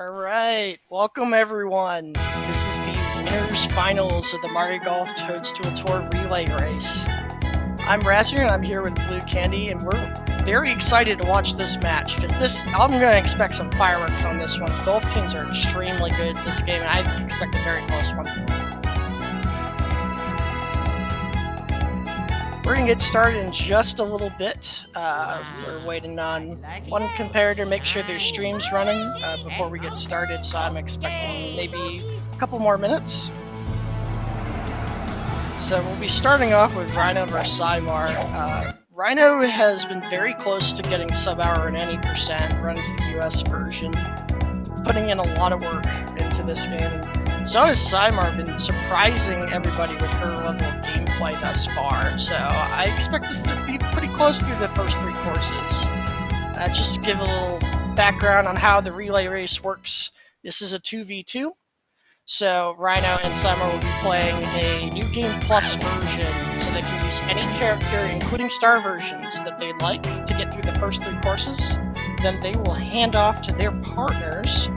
Alright, welcome everyone. This is the winners finals of the Mario Golf Toadstool Tour Relay Race. I'm Razzer and I'm here with Blue Candy, and we're very excited to watch this match because I'm going to expect some fireworks on this one. Both teams are extremely good at this game, and I expect a very close one. We're going to get started in just a little bit. We're waiting on one comparator, make sure their stream's running before we get started, so I'm expecting maybe a couple more minutes. So we'll be starting off with Rhino versus Cymar. Rhino has been very close to getting sub-hour in any percent, runs the US version, putting in a lot of work into this game. So has Cymar been surprising everybody with her level of gameplay thus far, so I expect this to be pretty close through the first three courses. Just to give a little background on how the relay race works, this is a 2v2, so Rhino and Cymar will be playing a New Game Plus version, so they can use any character, including star versions, that they like to get through the first three courses. Then they will hand off to their partners,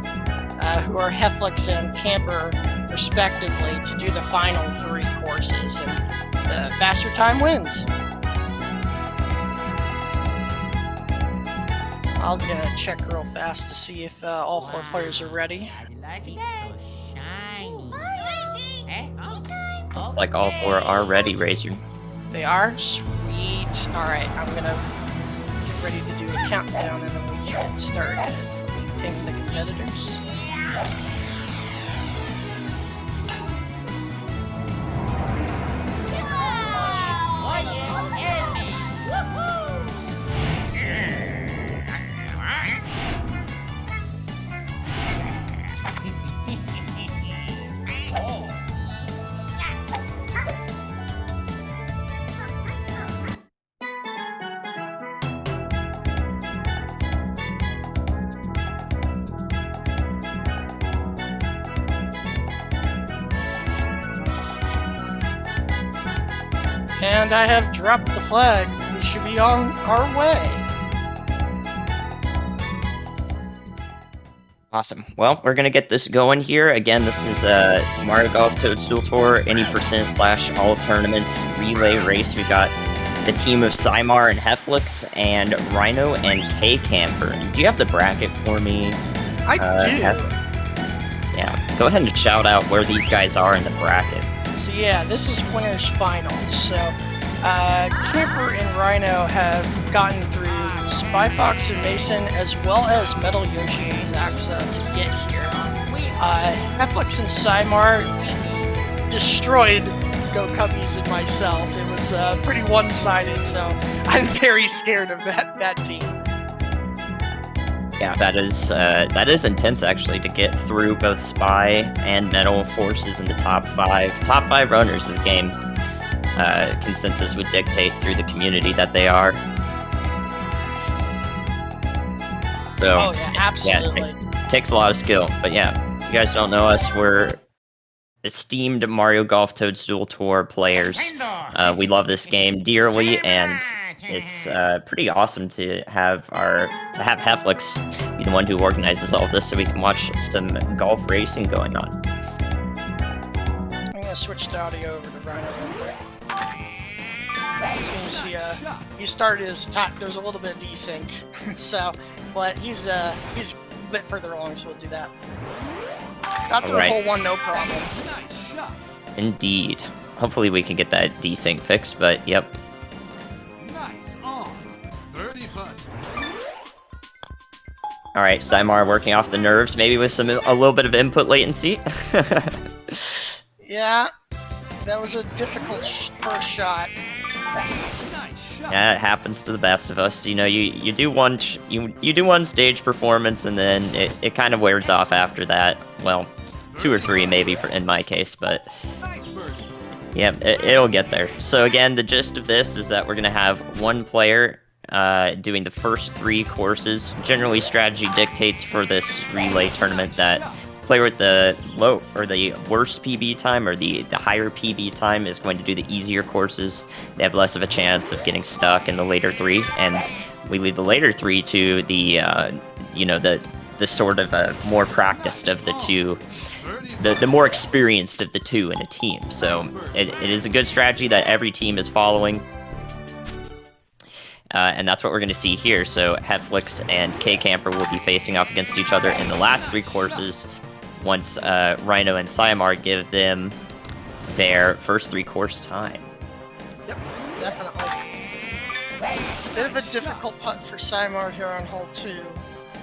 who are Hephlex and Camper, respectively, to do the final three courses, and the faster time wins. I'm gonna check real fast to see if all four players are ready. Looks like all four are ready, Razor. They are? Sweet. Alright, I'm gonna get ready to do a countdown and then we can get started. Ping the competitors. And I have dropped the flag. We should be on our way. Awesome. Well, we're going to get this going here. Again, this is Mario Golf Toadstool Tour, any percent / all tournaments relay race. We got the team of Cymar and Hephlex and Rhino and kcamper. Do you have the bracket for me? I do. Yeah, go ahead and shout out where these guys are in the bracket. So yeah, this is winners finals. So Camper and Rhino have gotten through Spy Fox and Mason, as well as Metal Yoshi Zaxa to get here. Hephlex and Cymar destroyed Go Cubbies and myself. It was pretty one-sided, so I'm very scared of that team. Yeah, that is intense actually, to get through both Spy and Metal Forces in the top five runners of the game. Consensus would dictate through the community that they are. So, oh yeah, absolutely. Yeah, takes a lot of skill. But yeah, if you guys don't know us, we're esteemed Mario Golf Toadstool Tour players. We love this game dearly, and it's pretty awesome to have Hephlex be the one who organizes all of this, so we can watch some golf racing going on. I'm gonna switch the audio over to Rhino real quick. Seems he started his top. There's a little bit of desync, so, but he's a bit further along, so we'll do that. Got through the whole one, no problem. Indeed. Hopefully we can get that desync fixed, but yep. Alright, Cymar working off the nerves, maybe with a little bit of input latency. Yeah, that was a difficult first shot. Yeah, it happens to the best of us. You know, you do one stage performance, and then it kind of wears off after that. Well, 2 or 3 maybe in my case, but yeah, it'll get there. So again, the gist of this is that we're gonna have one player doing the first 3 courses. Generally, strategy dictates for this relay tournament that player with the low or the worst PB time or the higher PB time is going to do the easier courses. They have less of a chance of getting stuck in the later 3, and we leave the later 3 to the the sort of more practiced of the two, the more experienced of the two in a team. So it is a good strategy that every team is following. And that's what we're going to see here. So Hephlex and kcamper will be facing off against each other in the last 3 courses once Rhino and Cymar give them their first 3-course time. Yep, definitely. Bit of a difficult putt for Cymar here on hole 2.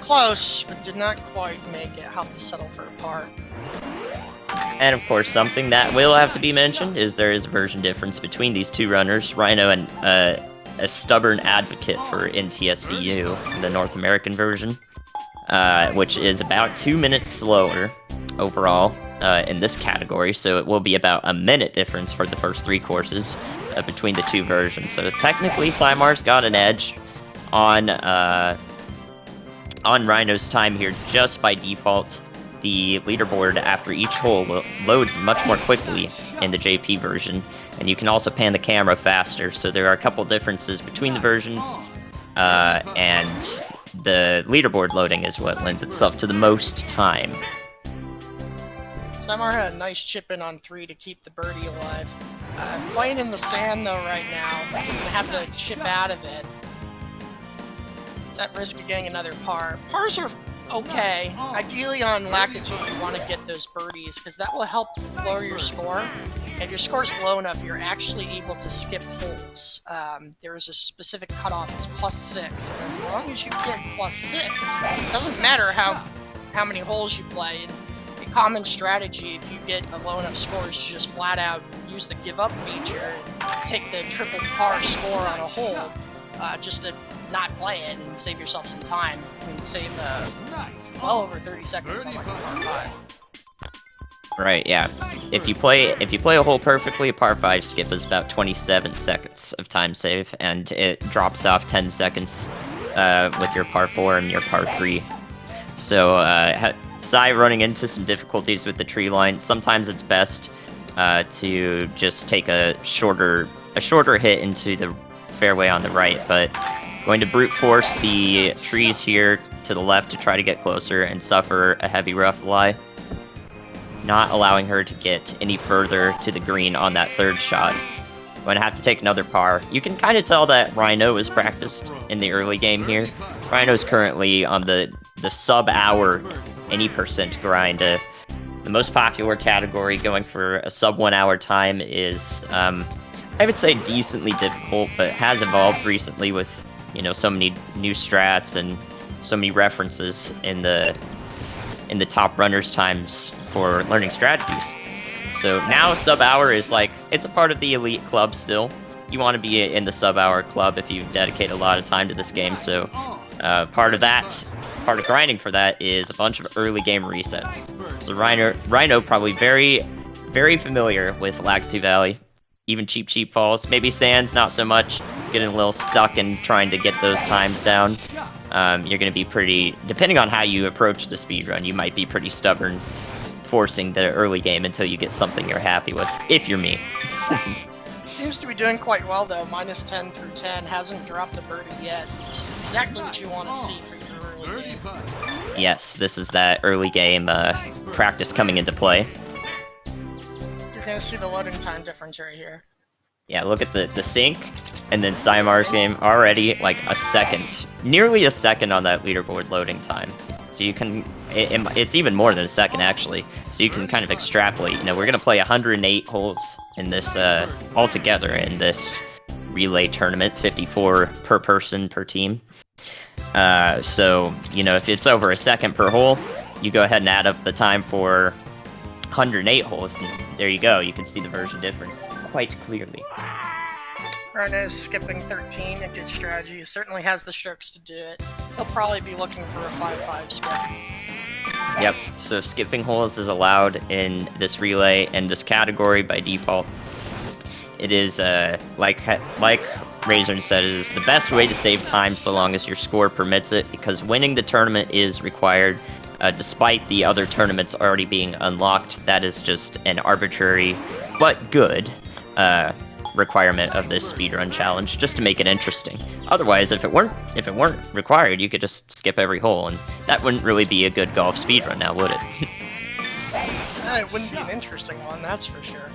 Close, but did not quite make it. Have to settle for a par. And of course, something that will have to be mentioned is there is a version difference between these two runners. Rhino and a stubborn advocate for NTSCU, the North American version, which is about 2 minutes slower overall in this category. So it will be about a minute difference for the first 3 courses between the two versions. So technically, Cymar's got an edge on Rhino's time here just by default. The leaderboard after each hole loads much more quickly in the JP version, and you can also pan the camera faster, so there are a couple differences between the versions, and the leaderboard loading is what lends itself to the most time. Cymar had a nice chip in on 3 to keep the birdie alive. Playing in the sand though right now, gonna have to chip out of it. It's at risk of getting another par. Pars are okay. Ideally on Latitude you want to get those birdies because that will help lower your score. If your score's low enough, you're actually able to skip holes. There is a specific cutoff, it's +6, and as long as you get +6, it doesn't matter how many holes you play. The common strategy, if you get a low enough score, is to just flat out use the give up feature and take the triple par score on a hole, just to not play it and save yourself some time. You can save well over 30 seconds on like a par 5. Right, yeah. If you play a hole perfectly, a par 5 skip is about 27 seconds of time save, and it drops off 10 seconds with your par 4 and your par 3. So, Cy running into some difficulties with the tree line. Sometimes it's best to just take a shorter hit into the fairway on the right, but going to brute force the trees here to the left to try to get closer and suffer a heavy rough lie, not allowing her to get any further to the green on that 3rd shot. Going to have to take another par. You can kind of tell that Rhino is practiced in the early game here. Rhino's currently on the sub-hour any percent grind. The most popular category going for a sub 1 hour time is, I would say, decently difficult, but has evolved recently with, you know, so many new strats and so many references in the top runners' times for learning strategies. So now sub-hour is like, it's a part of the elite club still. You want to be in the sub-hour club if you dedicate a lot of time to this game, so part of grinding for that is a bunch of early game resets. So Rhino probably very, very familiar with Lakitu Valley. Even cheap falls. Maybe Sands, not so much. He's getting a little stuck in trying to get those times down. You're going to be pretty... Depending on how you approach the speedrun, you might be pretty stubborn forcing the early game until you get something you're happy with, if you're me. Seems to be doing quite well, though. -10 through 10. Hasn't dropped a birdie yet. It's exactly what you want to see for your early game. Yes, this is that early game practice coming into play. You're going to see the loading time difference right here. Yeah, look at the sync, and then Cymar's game already like a second, nearly a second on that leaderboard loading time. So you can, it's even more than a second actually. So you can kind of extrapolate. You know, we're gonna play 108 holes in this altogether in this relay tournament, 54 per person per team. So you know, if it's over a second per hole, you go ahead and add up the time for 108 holes, and there you go. You can see the version difference quite clearly. Rhino's skipping 13, a good strategy. He certainly has the strokes to do it. He'll probably be looking for a 5-5 skip. Yep, so skipping holes is allowed in this relay and this category by default. It is, like Razor said, it is the best way to save time so long as your score permits it, because winning the tournament is required. Despite the other tournaments already being unlocked, that is just an arbitrary but good requirement of this speedrun challenge, just to make it interesting. Otherwise, if it weren't required, you could just skip every hole, and that wouldn't really be a good golf speedrun now, would it? It wouldn't be an interesting one, that's for sure.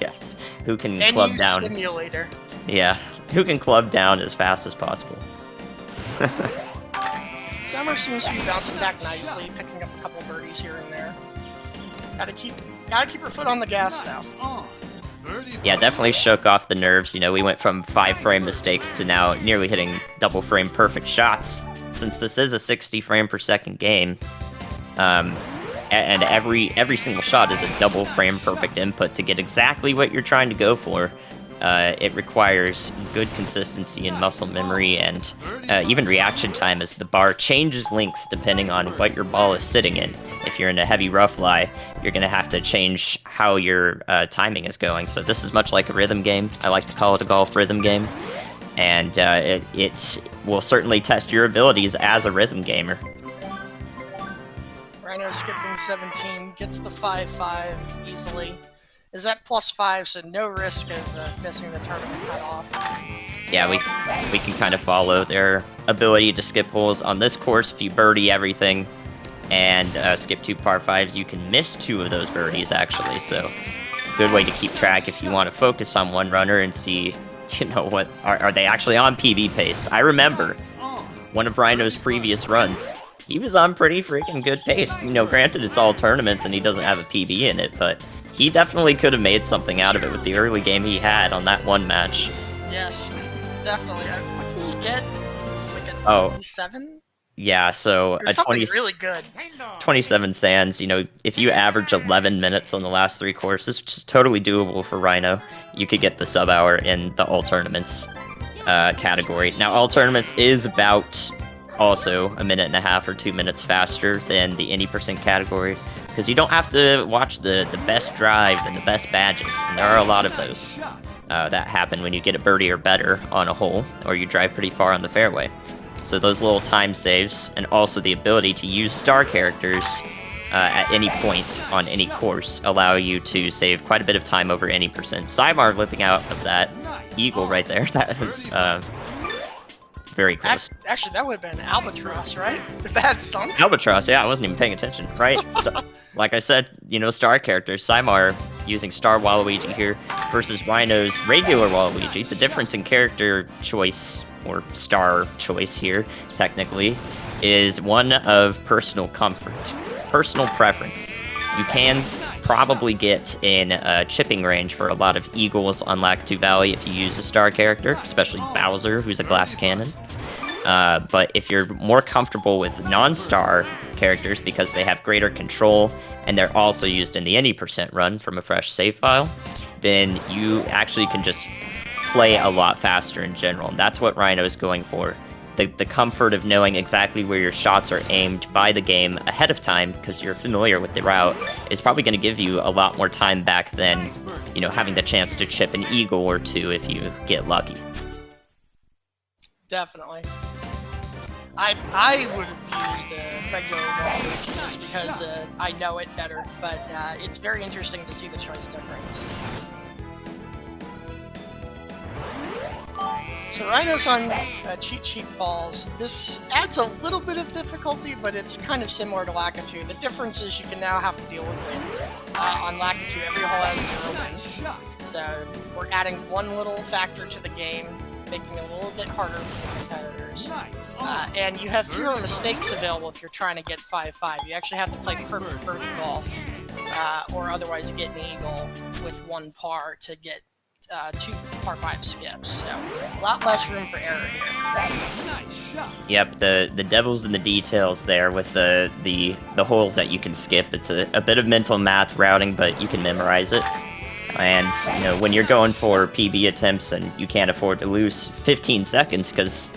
Yes. Who can club down? Simulator. Yeah. Who can club down as fast as possible? Summer seems to be bouncing back nicely, picking up a couple birdies here and there. Gotta keep her foot on the gas though. Yeah, definitely shook off the nerves. You know, we went from 5-frame mistakes to now nearly hitting double-frame perfect shots. Since this is a 60 frame per second game, and every single shot is a double frame perfect input to get exactly what you're trying to go for. It requires good consistency and muscle memory, and even reaction time as the bar changes lengths depending on what your ball is sitting in. If you're in a heavy rough lie, you're going to have to change how your timing is going. So this is much like a rhythm game. I like to call it a golf rhythm game. And it will certainly test your abilities as a rhythm gamer. Rhino skipping 17, gets the 5-5 easily. Is that +5, so no risk of missing the tournament cutoff. Yeah, we can kind of follow their ability to skip holes on this course. If you birdie everything and skip 2 par 5s, you can miss 2 of those birdies, actually. So, good way to keep track if you want to focus on one runner and see, you know, what are they actually on PB pace. I remember one of Rhino's previous runs. He was on pretty freaking good pace. You know, granted, it's all tournaments and he doesn't have a PB in it, but he definitely could have made something out of it with the early game he had on that one match. Yes, definitely. What did he get? Like a 27? Yeah, so a 20 really good. 27 sands. You know, if you average 11 minutes on the last 3 courses, which is totally doable for Rhino, you could get the sub-hour in the all tournaments category. Now, all tournaments is about also a minute and a half or 2 minutes faster than the any percent category, because you don't have to watch the best drives and the best badges, and there are a lot of those that happen when you get a birdie or better on a hole, or you drive pretty far on the fairway. So those little time saves, and also the ability to use star characters at any point on any course, allow you to save quite a bit of time over any percent. Symar lipping out of that eagle right there. That was very close. Actually, that would have been Albatross, right? If that had sunk. Albatross, yeah, I wasn't even paying attention, right? Like I said, you know, star characters. Symar using Star Waluigi here versus Rhino's regular Waluigi. The difference in character choice, or star choice here, technically, is one of personal comfort, personal preference. You can probably get in chipping range for a lot of eagles on Lakitu Valley if you use a star character, especially Bowser, who's a glass cannon. But if you're more comfortable with non-star characters because they have greater control and they're also used in the any percent run from a fresh save file, then you actually can just play a lot faster in general. And that's what Rhino is going for. The comfort of knowing exactly where your shots are aimed by the game ahead of time, because you're familiar with the route, is probably going to give you a lot more time back than, you know, having the chance to chip an eagle or 2 if you get lucky. Definitely. I would have used a regular Waluigi just because I know it better, but it's very interesting to see the choice difference. So Rhino's on Cheat Sheet Falls. This adds a little bit of difficulty, but it's kind of similar to Lakitu. The difference is you can now have to deal with wind. On Lakitu, every hole has 0 wind. So we're adding one little factor to the game, making it a little bit harder for the competitors. And you have fewer mistakes available if you're trying to get 5-5. You actually have to play perfect birdie golf, or otherwise get an eagle with 1 par to get 2 par 5 skips, so a lot less room for error here. Yep, the devil's in the details there with the holes that you can skip. It's a bit of mental math routing, but you can memorize it. And, you know, when you're going for PB attempts and you can't afford to lose 15 seconds, because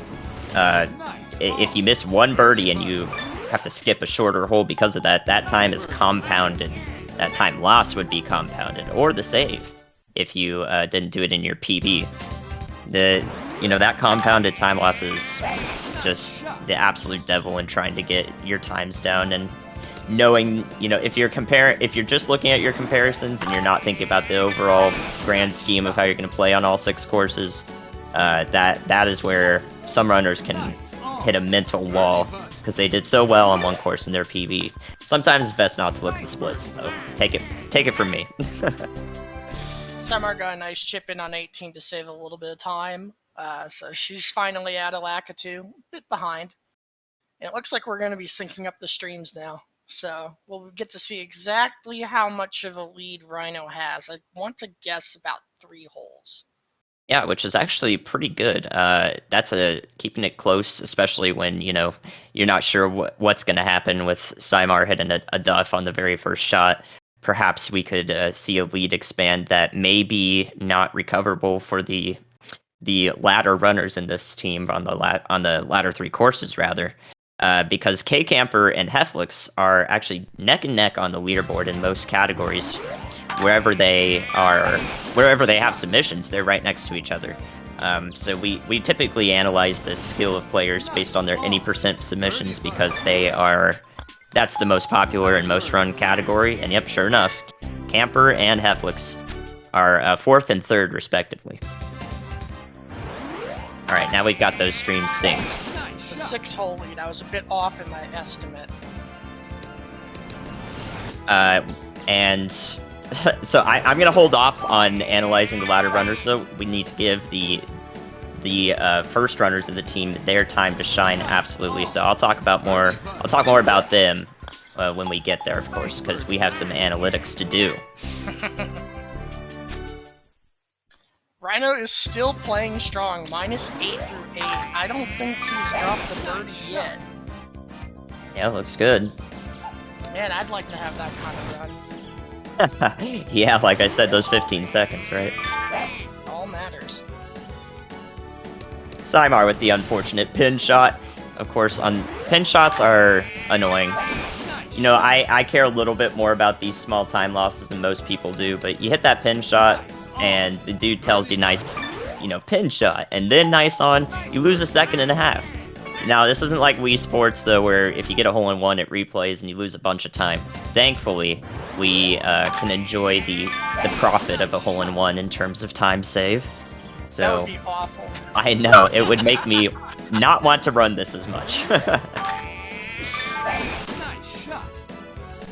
if you miss 1 birdie and you have to skip a shorter hole because of that, that time is compounded. That time lost would be compounded, or the save, if you didn't do it in your PB. That compounded time loss is just the absolute devil in trying to get your times down. And knowing, you know, if you're just looking at your comparisons and you're not thinking about the overall grand scheme of how you're going to play on all 6 courses, that is where some runners can hit a mental wall because they did so well on one course in their PB. Sometimes it's best not to look at the splits, though. Take it from me. Summer got a nice chip in on 18 to save a little bit of time, so she's finally at a Lakitu, a bit behind. And it looks like we're going to be syncing up the streams now, so we'll get to see exactly how much of a lead Rhino has. I want to guess about 3 holes. Yeah, which is actually pretty good. That's keeping it close, especially when, you know, you're not sure what's going to happen with Simar hitting a duff on the very first shot. Perhaps we could see a lead expand that may be not recoverable for the latter runners in this team on the latter 3 courses rather, because kcamper and Hephlex are actually neck and neck on the leaderboard in most categories. Wherever they have submissions, they're right next to each other. So we typically analyze the skill of players based on their any percent submissions because that's the most popular and most run category. And yep, sure enough, Camper and Hephlex are 4th and 3rd respectively. All right, now we've got those streams synced. It's a 6-hole lead. I was a bit off in my estimate. And so I'm going to hold off on analyzing the latter runners, so we need to give the first runners of the team their time to shine absolutely. So I'll talk more about them when we get there, of course, because we have some analytics to do. Rhino is still playing strong, -8 through 8. I don't think he's dropped the birdie yet. Yeah, looks good. Man, I'd like to have that kind of run. Yeah, like I said, those 15 seconds, right? All matters. Simar with the unfortunate pin shot. Of course, pin shots are annoying. You know, I care a little bit more about these small time losses than most people do, but you hit that pin shot, and the dude tells you nice, you know, pin shot, and then nice on, you lose a second and a half. Now, this isn't like Wii Sports, though, where if you get a hole-in-one, it replays and you lose a bunch of time. Thankfully, we can enjoy the profit of a hole-in-one in terms of time save. So, that would be awful. I know, it would make me not want to run this as much.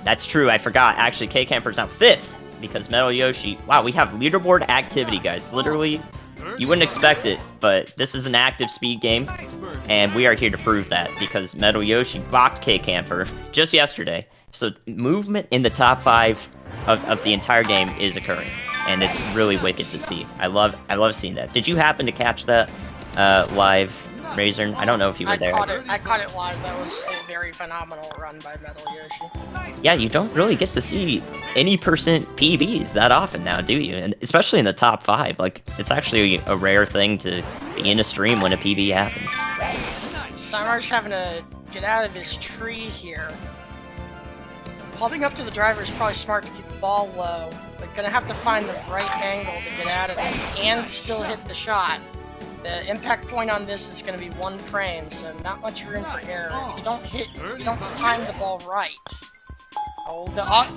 That's true, I forgot. Actually, kcamper's now 5th, because Metal Yoshi... Wow, we have leaderboard activity, guys. Literally, you wouldn't expect it, but this is an active speed game, and we are here to prove that, because Metal Yoshi blocked kcamper just yesterday. So movement in the top 5 of the entire game is occurring, and it's really wicked to see. I love seeing that. Did you happen to catch that live, Razor? I don't know if you were there. I caught it live. That was a very phenomenal run by Metal Yoshi. Yeah, you don't really get to see any percent PBs that often now, do you? And especially in the top 5. Like, it's actually a rare thing to be in a stream when a PB happens. Simar's having to get out of this tree here. Clubbing up to the driver is probably smart to keep the ball low, but gonna have to find the right angle to get out of this and still hit the shot. The impact point on this is going to be 1 frame, so not much room for error. If you don't time the ball right. Oh,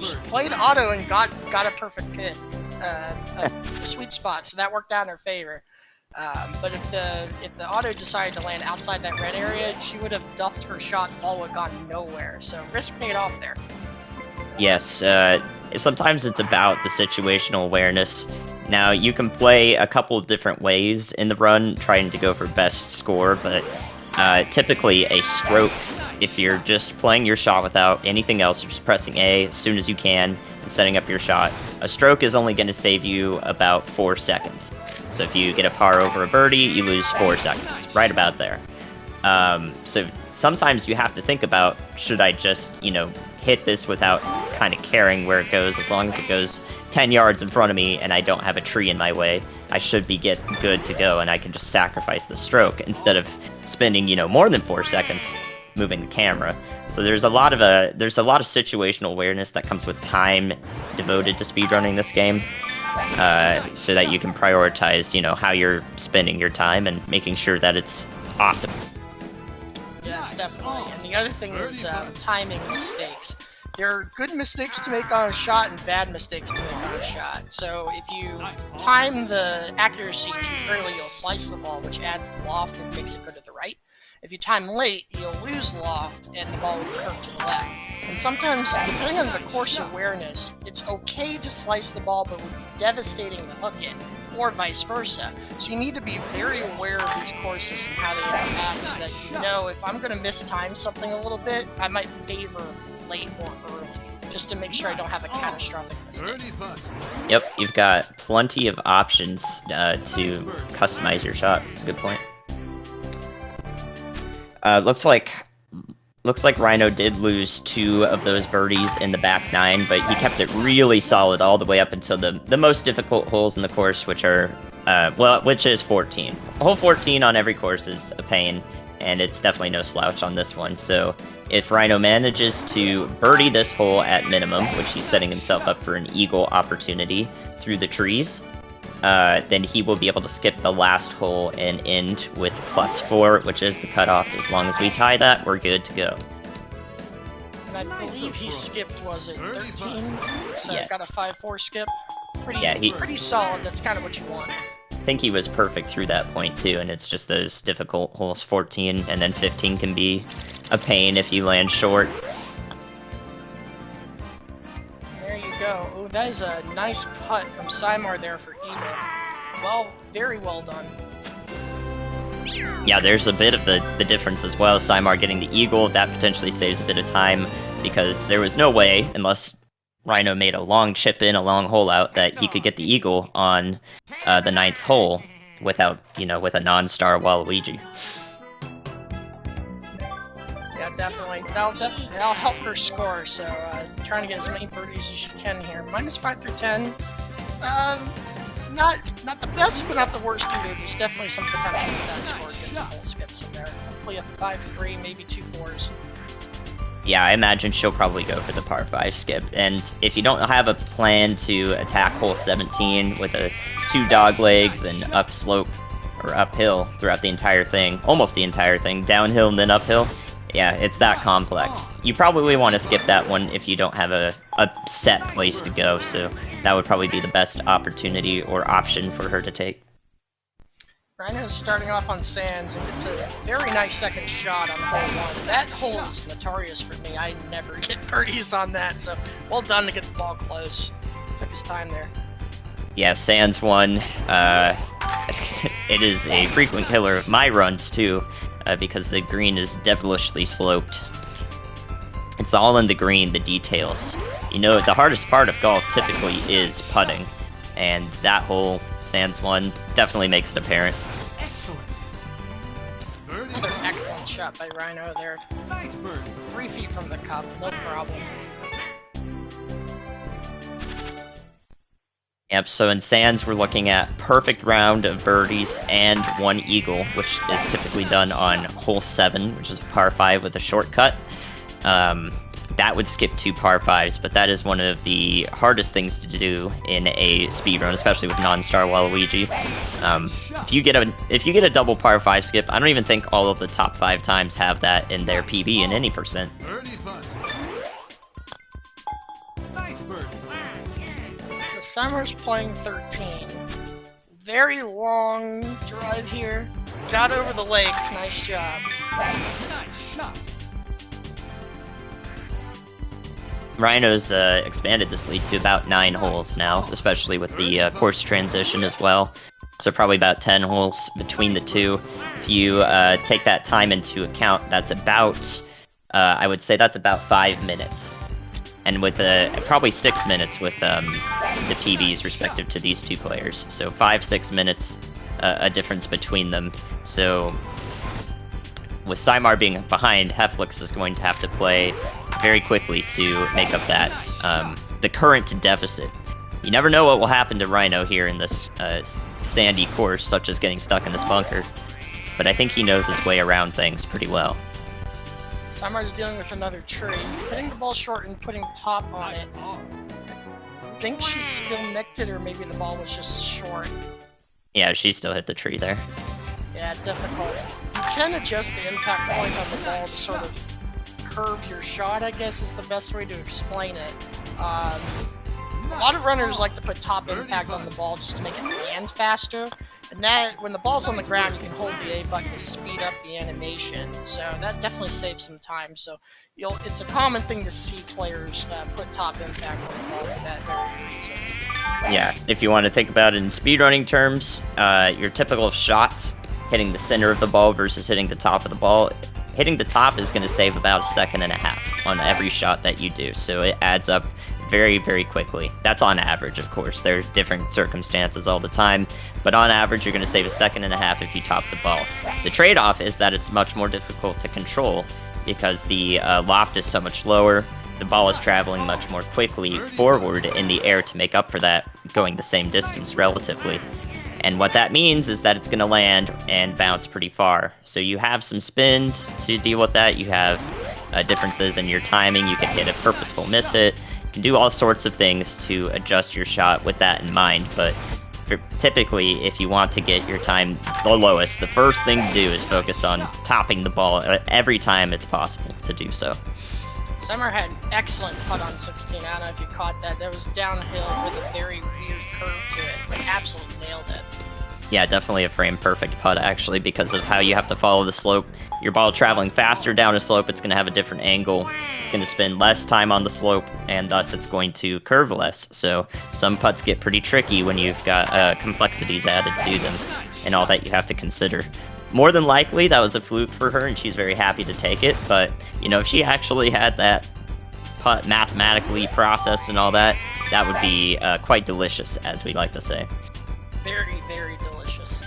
she played auto and got a perfect hit, a sweet spot, so that worked out in her favor. But if the auto decided to land outside that red area, she would have duffed her shot, the ball would have gone nowhere. So risk paid off there. Yes, sometimes it's about the situational awareness. Now, you can play a couple of different ways in the run, trying to go for best score, but typically a stroke, if you're just playing your shot without anything else, you're just pressing A as soon as you can and setting up your shot, a stroke is only going to save you about 4 seconds. So if you get a par over a birdie, you lose 4 seconds, right about there. So sometimes you have to think about, should I just, you know, hit this without kind of caring where it goes, as long as it goes 10 yards in front of me and I don't have a tree in my way, I should be good to go, and I can just sacrifice the stroke instead of spending, you know, more than 4 seconds moving the camera. So there's a lot of situational awareness that comes with time devoted to speedrunning this game, so that you can prioritize, you know, how you're spending your time and making sure that it's optimal. Yes, definitely. And the other thing is timing mistakes. There are good mistakes to make on a shot and bad mistakes to make on a shot. So if you time the accuracy too early, you'll slice the ball, which adds the loft and makes it go to the right. If you time late, you'll lose loft and the ball will curve to the left. And sometimes, depending on the course awareness, it's okay to slice the ball, but it would be devastating to hook it, or vice versa. So you need to be very aware of these courses and how they interact so that you know if I'm going to mistime something a little bit, I might favor late or early, just to make sure I don't have a catastrophic mistake. Yep, you've got plenty of options to customize your shot. That's a good point. Looks like Rhino did lose 2 of those birdies in the back 9, but he kept it really solid all the way up until the most difficult holes in the course, which are, which is 14. Hole 14 on every course is a pain, and it's definitely no slouch on this one. So if Rhino manages to birdie this hole at minimum, which he's setting himself up for an eagle opportunity through the trees, then he will be able to skip the last hole and end with +4, which is the cutoff. As long as we tie that, we're good to go. And I believe he skipped, was it 13? So Yeah. got a 5-4 skip. Yeah, pretty solid. That's kind of what you want. I think he was perfect through that point too, and it's just those difficult holes 14 and then 15 can be a pain if you land short. There you go. Oh, that is a nice putt from Simar there for eagle. Well, very well done. Yeah, there's a bit of the difference as well. Simar getting the eagle, that potentially saves a bit of time because there was no way, unless Rhino made a long chip in, a long hole out, that he could get the eagle on the 9th hole without, with a non-star Waluigi. Yeah, definitely. That'll help her score. So trying to get as many birdies as you can here. -5 through 10. Not the best, but not the worst either. There's definitely some potential with that score. Get some hole skips in there. Hopefully a 5-3, maybe 2 4s. Yeah, I imagine she'll probably go for the par 5 skip. And if you don't have a plan to attack hole 17 with 2 dog legs and upslope or uphill throughout the entire thing, almost the entire thing, downhill and then uphill, yeah, it's that complex. You probably want to skip that one if you don't have a set place to go, so that would probably be the best opportunity or option for her to take. Rhino's starting off on sands, and it's a very nice second shot on hole 1. That hole is notorious for me. I never get birdies on that, so well done to get the ball close. Took his time there. Yeah, sands 1. It is a frequent killer of my runs, too, because the green is devilishly sloped. It's all in the green, the details. The hardest part of golf typically is putting, and that hole, sands 1, definitely makes it apparent. Another excellent shot by Rhino there. 3 feet from the cup, no problem. Yep, so in sands, we're looking at perfect round of birdies and 1 eagle, which is typically done on hole 7, which is a par 5 with a shortcut. That would skip 2 par 5s, but that is one of the hardest things to do in a speedrun, especially with non-star Waluigi. If you get a double par 5 skip, I don't even think all of the top 5 times have that in their PB in any percent. So Simar's playing 13. Very long drive here. Got over the lake. Nice job. Rhino's expanded this lead to about 9 holes now, especially with the course transition as well. So probably about 10 holes between the two. If you take that time into account, that's about, I would say that's about 5 minutes. And with probably 6 minutes with the PBs respective to these two players. So 5-6 minutes, a difference between them. So with Simar being behind, Hephlex is going to have to play very quickly to make up that the current deficit. You never know what will happen to Rhino here in this sandy course, such as getting stuck in this bunker. But I think he knows his way around things pretty well. Simar's dealing with another tree, hitting the ball short and putting top on it. I think she still nicked it, or maybe the ball was just short. Yeah, she still hit the tree there. Yeah, difficult. You can adjust the impact point on the ball to sort of curve your shot, I guess is the best way to explain it. A lot of runners like to put top impact on the ball just to make it land faster. And that, when the ball's on the ground, you can hold the A button to speed up the animation. So that definitely saves some time. So it's a common thing to see players put top impact on the ball for that very reason. Yeah, if you want to think about it in speedrunning terms, your typical shot, hitting the center of the ball versus hitting the top of the ball, hitting the top is going to save about 1.5 seconds on every shot that you do. So it adds up very, very quickly. That's on average, of course. There's different circumstances all the time, but on average, you're going to save 1.5 seconds if you top the ball. The trade-off is that it's much more difficult to control because the loft is so much lower. The ball is traveling much more quickly forward in the air to make up for that, going the same distance relatively. And what that means is that it's going to land and bounce pretty far. So you have some spins to deal with that. You have differences in your timing. You can hit a purposeful mishit. You can do all sorts of things to adjust your shot with that in mind. But typically, if you want to get your time the lowest, the first thing to do is focus on topping the ball every time it's possible to do so. Summer had an excellent putt on 16. I don't know if you caught that. That was downhill with a very weird curve to it, but absolutely nailed it. Yeah, definitely a frame-perfect putt, actually, because of how you have to follow the slope. Your ball traveling faster down a slope, it's going to have a different angle. It's going to spend less time on the slope, and thus it's going to curve less. So some putts get pretty tricky when you've got complexities added to them and all that you have to consider. More than likely, that was a fluke for her, and she's very happy to take it. But, you know, if she actually had that putt mathematically processed and all that, that would be quite delicious, as we like to say. Very, very delicious.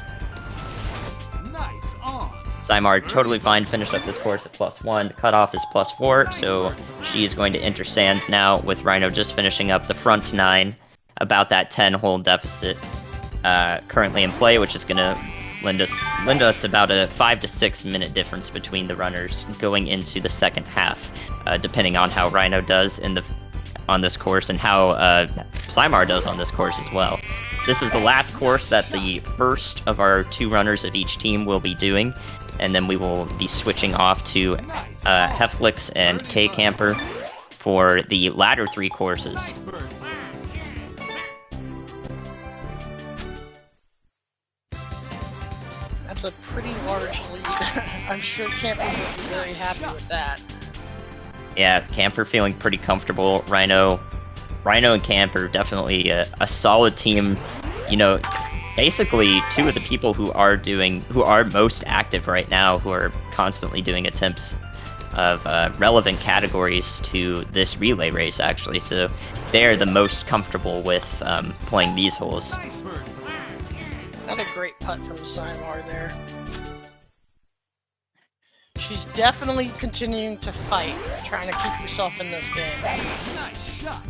Nice on. Symar, totally fine, finished up this course at +1. The cutoff is +4, so she is going to enter sands now, with Rhino just finishing up the front 9, about that 10-hole deficit currently in play, which is going to lend us about a 5 to 6 minute difference between the runners going into the second half, depending on how Rhino does on this course and how Symar does on this course as well. This is the last course that the first of our 2 runners of each team will be doing, and then we will be switching off to Hephlex and kcamper for the latter 3 courses. That's a pretty large lead. I'm sure Camper will be very happy with that. Yeah, Camper feeling pretty comfortable. Rhino and Camper definitely a solid team. You know, basically 2 of the people who are most active right now, who are constantly doing attempts of relevant categories to this relay race, actually. So they're the most comfortable with playing these holes. Another great putt from Symar there. She's definitely continuing to fight, trying to keep herself in this game. Nice shot.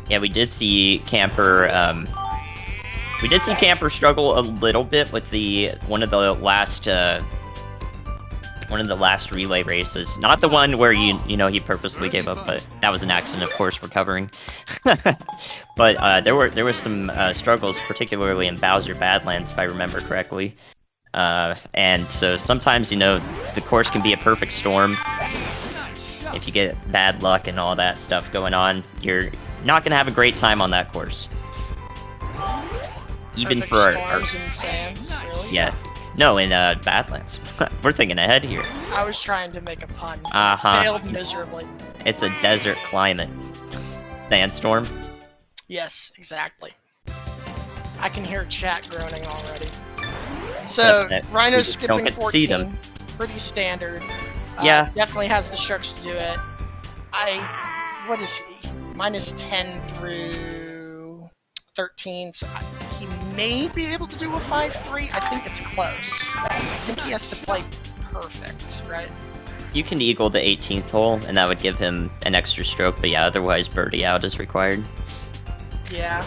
Yeah, we did see Camper struggle a little bit with one of the last relay races. Not the one where you know he purposely gave up, but that was an accident, of course, recovering. But there were some struggles, particularly in Bowser Badlands, if I remember correctly. And so sometimes, you know, the course can be a perfect storm. If you get bad luck and all that stuff going on, you're not gonna have a great time on that course. Even Perfect for storms and sands, really? Yeah. No, in Badlands. We're thinking ahead here. I was trying to make a pun. Uh-huh. Failed miserably. It's a desert climate. Sandstorm. Yes, exactly. I can hear chat groaning already. So, Rhino's skipping 14. See them. Pretty standard. Yeah. Definitely has the strokes to do it. What is he? -10 through 13, so he may be able to do a 5-3. I think it's close. I think he has to play perfect, right? You can eagle the 18th hole, and that would give him an extra stroke, but yeah, otherwise birdie out is required. Yeah.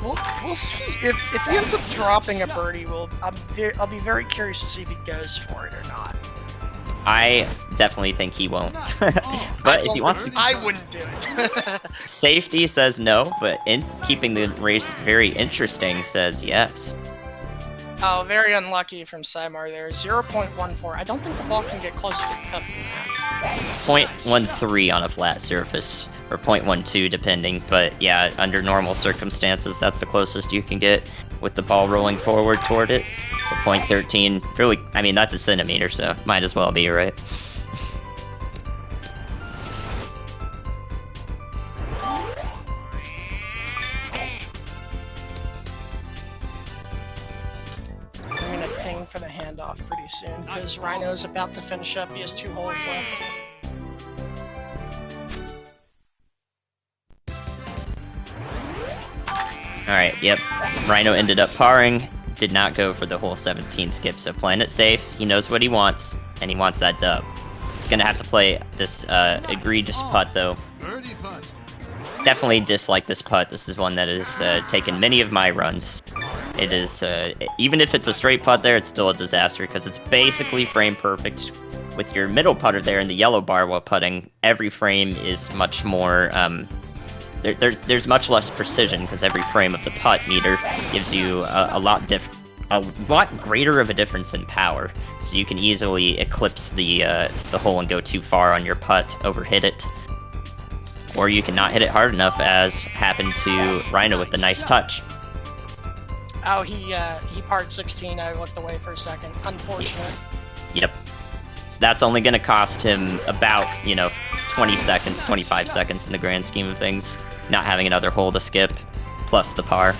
We'll see. If he ends up dropping a birdie, I'll be very curious to see if he goes for it or not. I definitely think he won't. But if he wants to... I wouldn't do it. Safety says no, but in keeping the race very interesting says yes. Oh, very unlucky from Simar there. 0.14. I don't think the ball can get closer to the cup than that. It's 0.13 on a flat surface, or 0.12 depending, but yeah, under normal circumstances, that's the closest you can get with the ball rolling forward toward it. But 0.13, really, I mean, that's a centimeter, so might as well be, right? I'm gonna ping for the handoff pretty soon, because Rhino's about to finish up. He has 2 holes left. Alright, yep. Rhino ended up parring, did not go for the hole 17 skip, so playing it safe. He knows what he wants, and he wants that dub. He's gonna have to play this egregious putt, though. Birdie putt. Definitely dislike this putt. This is one that has taken many of my runs. It is, even if it's a straight putt there, it's still a disaster, because it's basically frame perfect. With your middle putter there in the yellow bar while putting, every frame is much more, there's much less precision, because every frame of the putt meter gives you a lot greater of a difference in power. So you can easily eclipse the hole and go too far on your putt, overhit it. Or you can not hit it hard enough, as happened to Rhino with the nice touch. Oh, he parred 16. I looked away for a second. Unfortunate. Yep. So that's only going to cost him about, 20 seconds, 25 seconds in the grand scheme of things, not having another hole to skip, plus the par.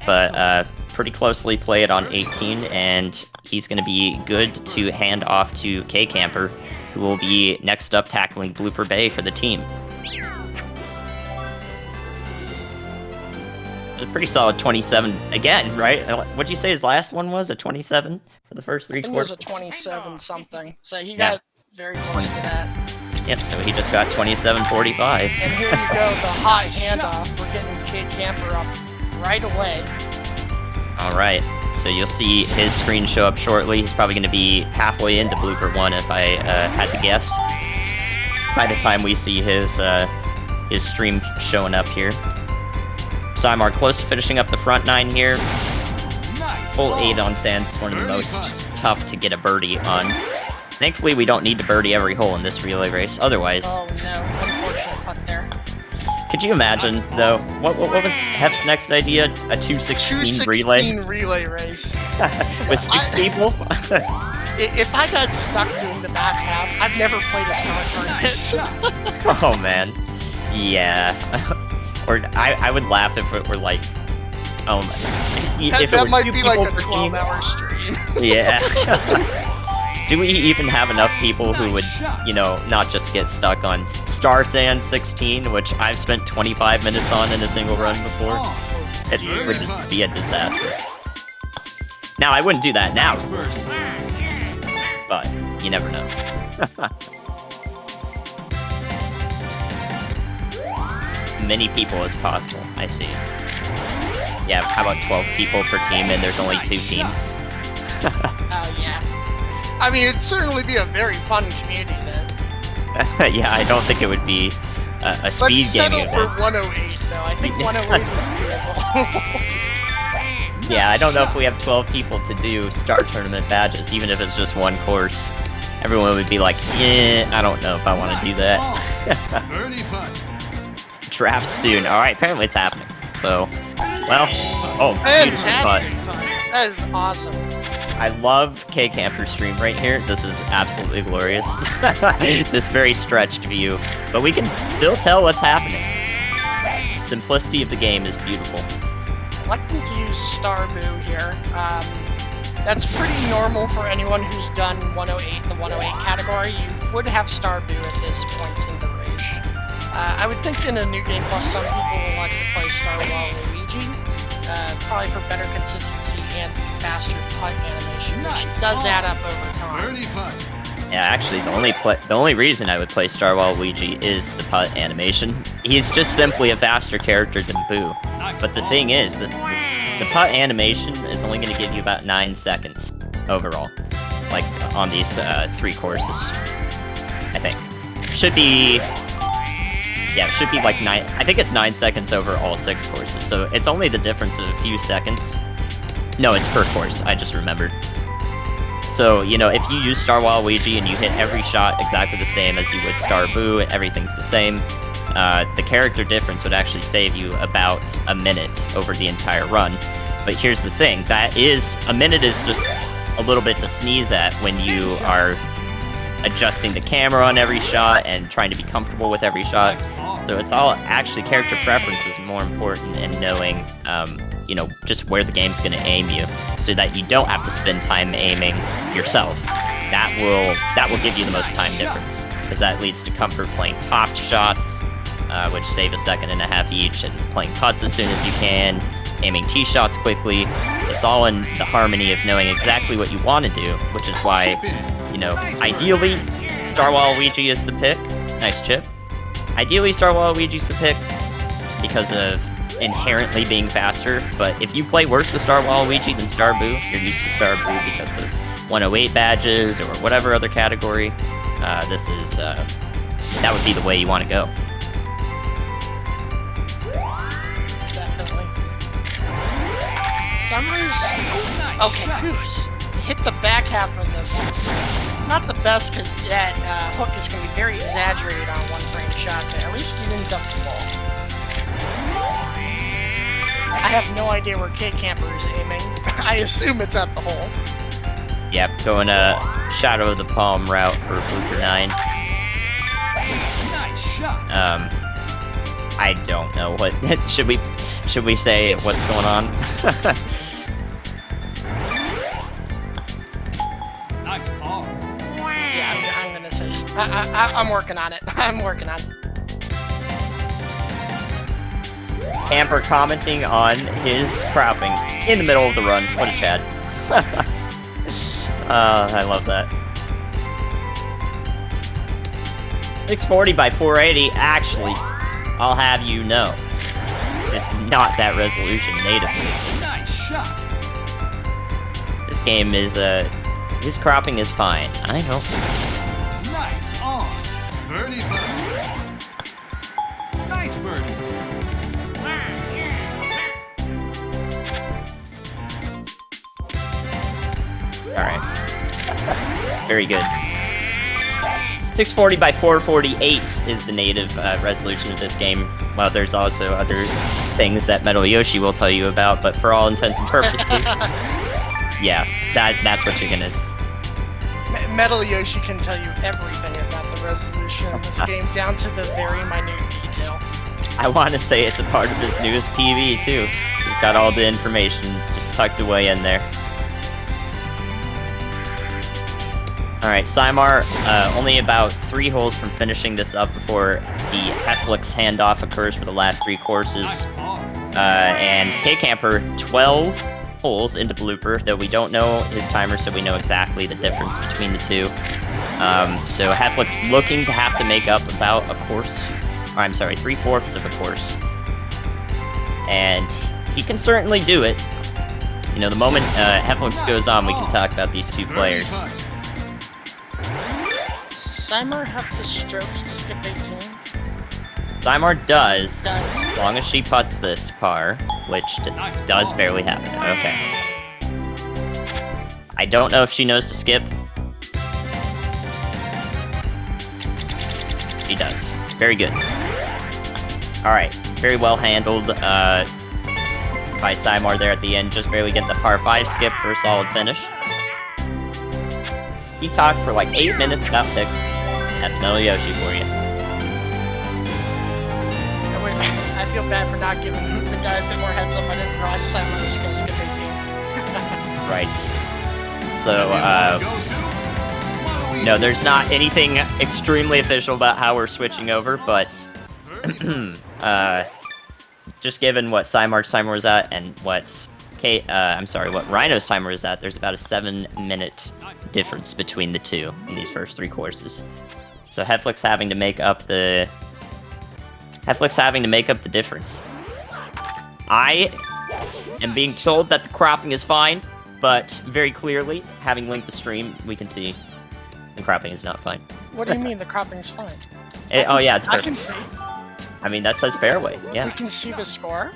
But pretty closely played on 18, and he's going to be good to hand off to kcamper, who will be next up tackling Blooper Bay for the team. A pretty solid 27 again, right? What'd you say his last one was? A 27 for the first 3 I think it quarters? was a 27 something. So he got very close to that. Yep, so he just got 27.45. And here you go, the hot handoff. We're getting kcamper up right away. Alright, so you'll see his screen show up shortly. He's probably going to be halfway into Blooper 1 if I had to guess. By the time we see his stream showing up here. Simar close to finishing up the front 9 here. Hole 8 on sand's one of the most tough to get a birdie on. Thankfully, we don't need to birdie every hole in this relay race. Otherwise... Oh, no. Unfortunate putt there. Could you imagine, though? What was Hef's next idea? A 216 relay? 216 relay race. With 6 people? If I got stuck doing the back half, I've never played a star tournament. Oh, man. Yeah. Or I would laugh if it were like... if that it might were 2 be like people a per team. 12-hour stream. Yeah. Do we even have enough people who would, not just get stuck on Star Sand 16, which I've spent 25 minutes on in a single run before? It would just be a disaster. Now, I wouldn't do that now, of course. But you never know. As many people as possible, I see. Yeah, how about 12 people per team and there's only 2 teams? Oh, yeah. I mean, it'd certainly be a very fun community then. Yeah, I don't think it would be a speed Let's settle gaming for event. 108, though. I think 108 is doable. Yeah, I don't know if we have 12 people to do Star Tournament badges, even if it's just one course. Everyone would be like, I don't know if I want to do that. Birdie putt. Draft soon. Alright, apparently it's happening. So, well, beautiful putt. Fantastic putt. That is awesome. I love kcamper's stream right here. This is absolutely glorious. This very stretched view. But we can still tell what's happening. The simplicity of the game is beautiful. Electing to use Star Boo here. That's pretty normal for anyone who's done 108 in the 108 category. You would have Star Boo at this point in the race. I would think in a New Game Plus, some people will like to play Star Waluigi. Probably for better consistency and faster putt animation, which does add up over time. Birdie putt. Yeah, actually, the only reason I would play Star Waluigi is the putt animation. He's just simply a faster character than Boo. But the thing is, the putt animation is only going to give you about 9 seconds overall, like on these 3 courses. I think should be. Yeah, it should be like 9. I think it's 9 seconds over all 6 courses, so it's only the difference of a few seconds. No, it's per course. I just remembered. So, you know, if you use Star Waluigi and you hit every shot exactly the same as you would Star Boo, everything's the same, the character difference would actually save you about a minute over the entire run. But here's the thing, a minute is just a little bit to sneeze at when you are adjusting the camera on every shot and trying to be comfortable with every shot. So it's all actually character preference is more important in knowing, you know, just where the game's going to aim you, so that you don't have to spend time aiming yourself. That will give you the most time difference, because that leads to comfort playing topped shots, which save a second and a half each, and playing putts as soon as you can, aiming tee shots quickly. It's all in the harmony of knowing exactly what you want to do, which is why, you know, ideally, Star Waluigi is the pick. Nice chip. Ideally, Star Waluigi's the pick because of inherently being faster, but if you play worse with Star Waluigi than Star Boo, you're used to Star Boo because of 108 badges or whatever other category, that would be the way you want to go. Definitely. Summer's... Okay, whew, hit the back half of the... Not the best, because that hook is going to be very exaggerated on a one-frame shot there. At least he didn't duck the ball. I have no idea where K-Camper is aiming. I assume it's at the hole. Yep, going Shadow of the Palm route for Blooper 9. Nice shot. I don't know what... should we say what's going on? Nice ball. Yeah, I'm gonna say... I'm working on it. I'm working on it. Camper commenting on his cropping in the middle of the run. What a Chad. I love that. 640 by 480, actually, I'll have you know, it's not that resolution natively. Nice shot. This game is, his cropping is fine. I know. Nice on. Birdie birdie. Nice birdie. Alright. Very good. 640 by 448 is the native resolution of this game. Well, there's also other things that Metal Yoshi will tell you about, but for all intents and purposes, yeah, that's what you're gonna... Metal Yoshi can tell you everything about the resolution of this game, down to the very minute detail. I want to say it's a part of his newest PV, too. He's got all the information just tucked away in there. Alright, Cymar, only about 3 holes from finishing this up before the Hephlex handoff occurs for the last 3 courses. And K-Camper, 12 holes into Blooper, though we don't know his timer, so we know exactly the difference between the two. So Hephlex looking to have to make up about a course, or I'm sorry, 3/4 of a course. And he can certainly do it. You know, the moment Hephlex goes on, we can talk about these two players. Cymar have the strokes to skip 18? Cymar does, as long as she putts this par, which does barely happen. Okay. I don't know if she knows to skip. She does. Very good. Alright, very well handled by Cymar there at the end, just barely getting the par 5 skip for a solid finish. He talked for like 8 minutes, got fixed. That's Metal Yoshi for you. I feel bad for not giving the guy a bit more heads up. I didn't realize Cymar was going to skip 18. Right. So, no, there's not anything extremely official about how we're switching over, but just given what Cymar's timer was at and what what Rhino's timer is at, there's about a 7-minute difference between the two in these first 3 courses. So Hephlex having to make up the difference. I am being told that the cropping is fine, but very clearly, having linked the stream, we can see the cropping is not fine. What do you mean the cropping is fine? Oh yeah, it's I perfect. can see. I mean, that says fairway, yeah. We can see the score.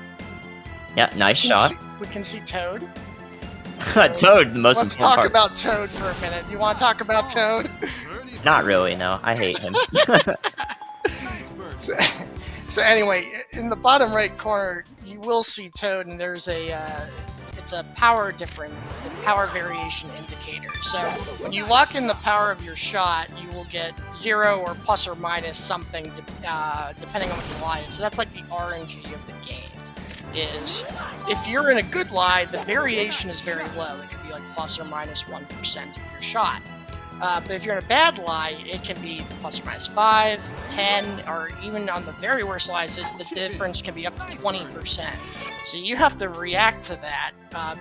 Yeah, nice shot. We can see Toad. Toad, the most Let's important talk part. about Toad for a minute. You want to talk about Toad? Not really, no. I hate him. So, so anyway, in the bottom right corner, you will see Toad, and there's it's a power power variation indicator. So when you lock in the power of your shot, you will get 0 or plus or minus something, depending on what the lie is. So that's like the RNG of the game. Is if you're in a good lie, the variation is very low. It could be like plus or minus 1% of your shot. But if you're in a bad lie, it can be plus or minus 5, 10, or even on the very worst lies, the difference can be up to 20%. So you have to react to that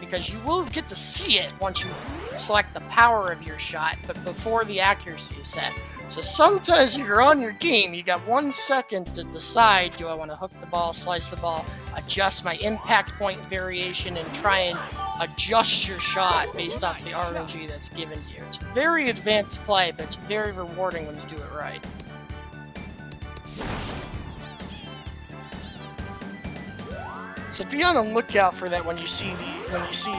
because you will get to see it once you select the power of your shot, but before the accuracy is set. So sometimes if you're on your game, you got 1 second to decide, do I want to hook the ball, slice the ball, adjust my impact point variation, and try and adjust your shot based off the RNG that's given to you. It's very advanced play, but it's very rewarding when you do it right. So be on the lookout for that when you see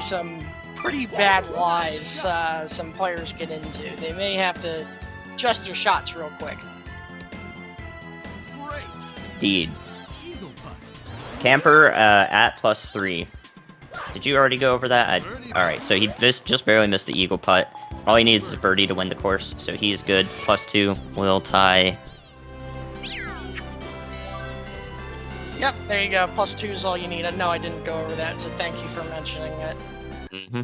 some pretty bad lies some players get into. They may have to adjust their shots real quick. Indeed. Camper at +3. Did you already go over that? Alright, so he just barely missed the eagle putt. All he needs is a birdie to win the course, so he's good. +2 will tie. Yep, there you go. +2 is all you need. No, I didn't go over that, so thank you for mentioning it. Mm-hmm.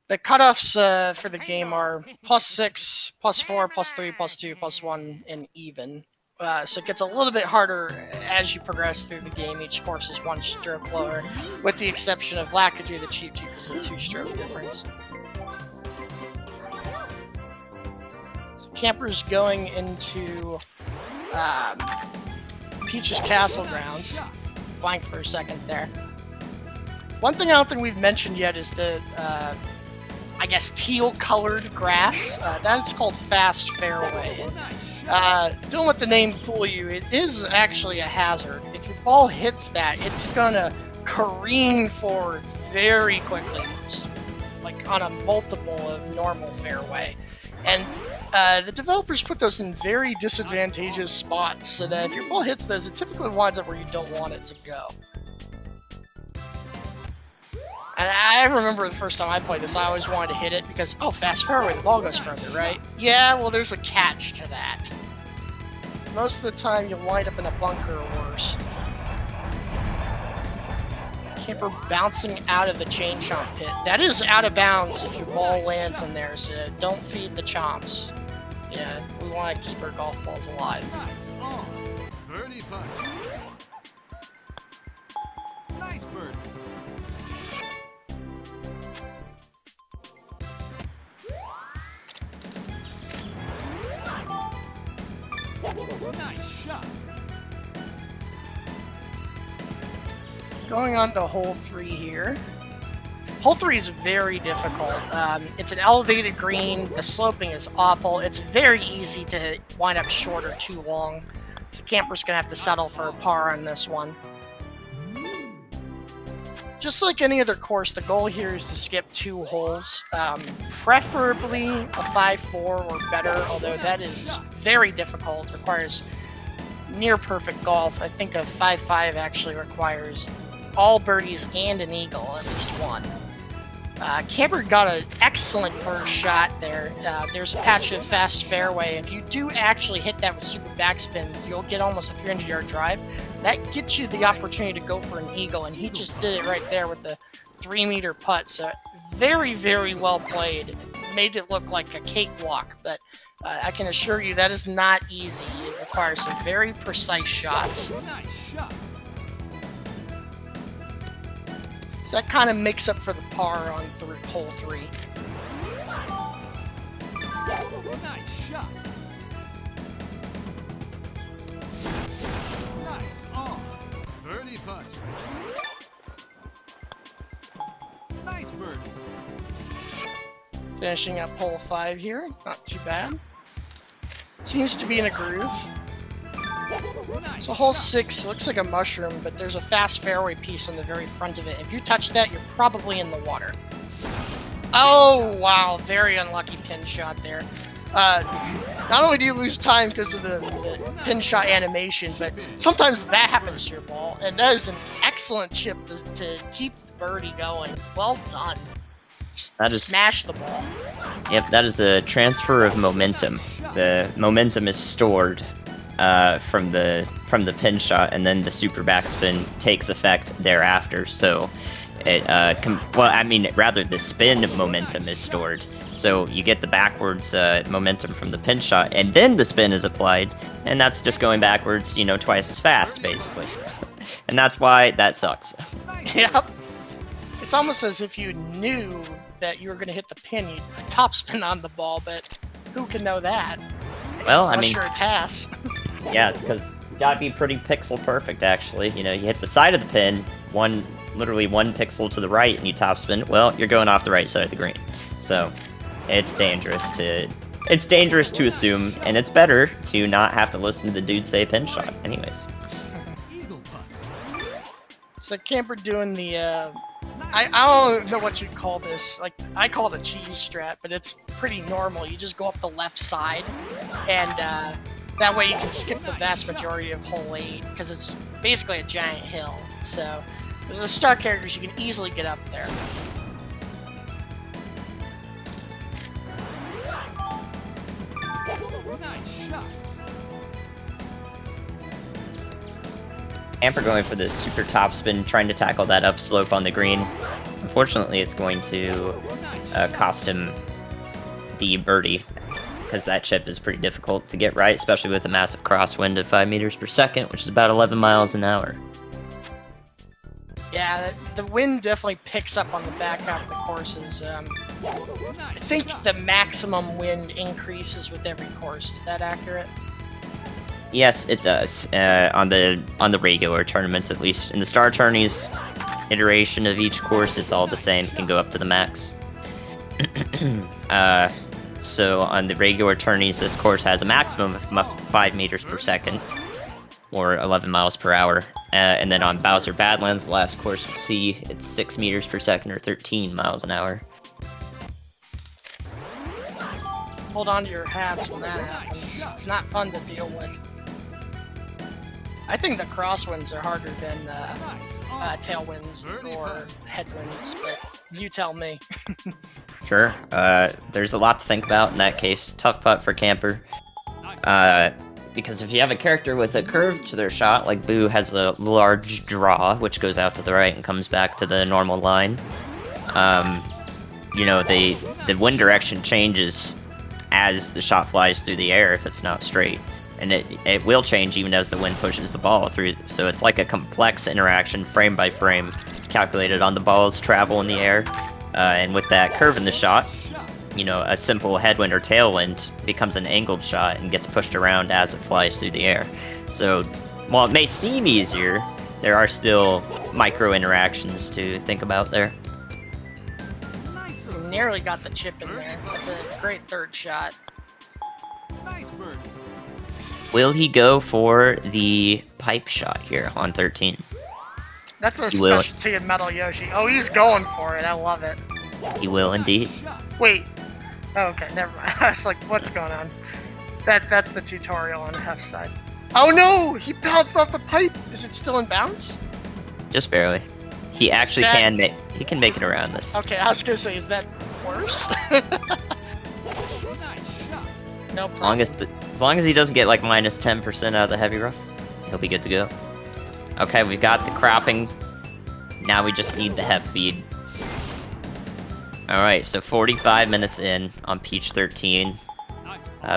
The cutoffs for the game are +6, +4, +3, +2, +1, and even. So it gets a little bit harder as you progress through the game. Each course is 1 stroke lower, with the exception of Lackadoo, the Cheap Cheap is a 2-stroke difference. So Camper's going into Peach's Castle grounds. Blank for a second there. One thing I don't think we've mentioned yet is the, I guess, teal-colored grass. That's called Fast Fairway. And, don't let the name fool you. It is actually a hazard. If your ball hits that, it's gonna careen forward very quickly, like on a multiple of normal fairway. And the developers put those in very disadvantageous spots so that if your ball hits those, it typically winds up where you don't want it to go. And I remember the first time I played this, I always wanted to hit it because, oh, fast fairway, the ball goes further, right? Yeah, well, there's a catch to that. Most of the time, you'll wind up in a bunker or worse. Camper bouncing out of the chain chomp pit. That is out of bounds if your ball lands in there, so don't feed the chomps. Yeah, we want to keep our golf balls alive. Nice on. Birdie putt. Nice bird. Nice shot. Going on to hole 3 here. Hole 3 is very difficult. It's an elevated green. The sloping is awful. It's very easy to wind up short or too long. So Camper's going to have to settle for a par on this one. Just like any other course, the goal here is to skip 2 holes. Preferably a 5-4 or better, although that is very difficult. It requires near perfect golf. I think a 5-5 actually requires all birdies and an eagle, at least one. Camper got an excellent first shot there. There's a patch of fast fairway. If you do actually hit that with super backspin, you'll get almost a 300-yard drive. That gets you the opportunity to go for an eagle, and he just did it right there with the 3-meter putt. So very, very well played. Made it look like a cakewalk, but I can assure you that is not easy. It requires some very precise shots. Nice shot. So that kind of makes up for the par on hole 3. Nice shot. Nice on. Birdie putt. Nice bird. Finishing up hole 5 here. Not too bad. Seems to be in a groove. So hole 6 looks like a mushroom, but there's a fast fairway piece on the very front of it. If you touch that, you're probably in the water. Oh, wow. Very unlucky pin shot there. Not only do you lose time because of the pin shot animation, but sometimes that happens to your ball, and that is an excellent chip to keep birdie going. Well done. That is Smash the ball. Yep, that is a transfer of momentum. The momentum is stored from the pin shot, and then the super backspin takes effect thereafter. So it rather the spin momentum is stored. So you get the backwards momentum from the pin shot, and then the spin is applied, and that's just going backwards, twice as fast, basically. And that's why that sucks. Yep. It's almost as if you knew that you were going to hit the pin, you'd topspin on the ball, but who can know that? Well, Unless you're a TAS. Yeah, it's because you gotta be pretty pixel perfect, actually. You hit the side of the pin, literally one pixel to the right, and you topspin. Well, you're going off the right side of the green. So, it's dangerous to assume, and it's better to not have to listen to the dude say pin shot, anyways. So Camper doing the, I don't know what you'd call this. Like, I call it a cheese strat, but it's pretty normal. You just go up the left side, and that way you can skip the vast majority of hole 8, because it's basically a giant hill. So, the star characters, you can easily get up there. Nice shot. Amper going for the super topspin, trying to tackle that upslope on the green. Unfortunately, it's going to cost him the birdie, because that chip is pretty difficult to get right, especially with a massive crosswind of 5 meters per second, which is about 11 miles an hour. Yeah, the wind definitely picks up on the back half of the courses. I think the maximum wind increases with every course. Is that accurate? Yes, it does. On the regular tournaments, at least. In the Star Tourneys iteration of each course, it's all the same. It can go up to the max. So on the regular tourneys, this course has a maximum of 5 meters per second, or 11 miles per hour. And then on Bowser Badlands, the last course we'll see, it's 6 meters per second, or 13 miles an hour. Hold on to your hats when that happens. It's not fun to deal with. I think the crosswinds are harder than tailwinds or headwinds, but you tell me. Sure. There's a lot to think about in that case. Tough putt for Camper. Because if you have a character with a curve to their shot, like Boo has a large draw, which goes out to the right and comes back to the normal line, the wind direction changes as the shot flies through the air if it's not straight. And it will change even as the wind pushes the ball through. So it's like a complex interaction, frame by frame, calculated on the ball's travel in the air. And with that curve in the shot, a simple headwind or tailwind becomes an angled shot and gets pushed around as it flies through the air. So while it may seem easier, there are still micro interactions to think about there. Nearly got the chip in there. That's a great third shot. Nice bird. Will he go for the pipe shot here on 13? That's a He will. specialty of Metal Yoshi. Oh, he's going for it. I love it. He will indeed. Wait. Oh, okay, never mind. I was like, what's going on? That's the tutorial on Hef's side. Oh no! He bounced off the pipe! Is it still in bounds? Just barely. He actually can make it around this. Okay, I was gonna say, is that worse? No problem. As long as he doesn't get like minus 10% out of the heavy rough, he'll be good to go. Okay, we've got the cropping. Now we just need the hef feed. Alright, so 45 minutes in on Peach 13.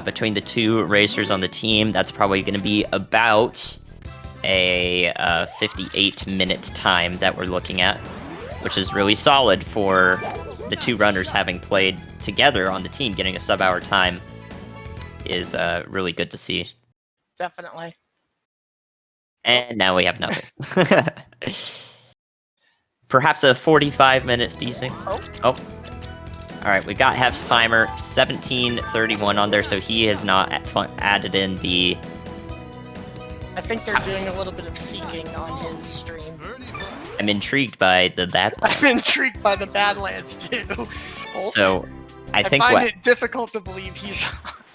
Between the two racers on the team, that's probably going to be about a 58-minute time that we're looking at, which is really solid for the two runners having played together on the team. Getting a sub-hour time is really good to see. Definitely. And now we have nothing. Perhaps a 45 minutes desync. Oh. Alright, we got Hef's timer, 17:31 on there, so he has not added in the I think they're doing a little bit of seeking on his stream. I'm intrigued by the Badlands. I'm intrigued by the Badlands too. So, I think find what it difficult to believe he's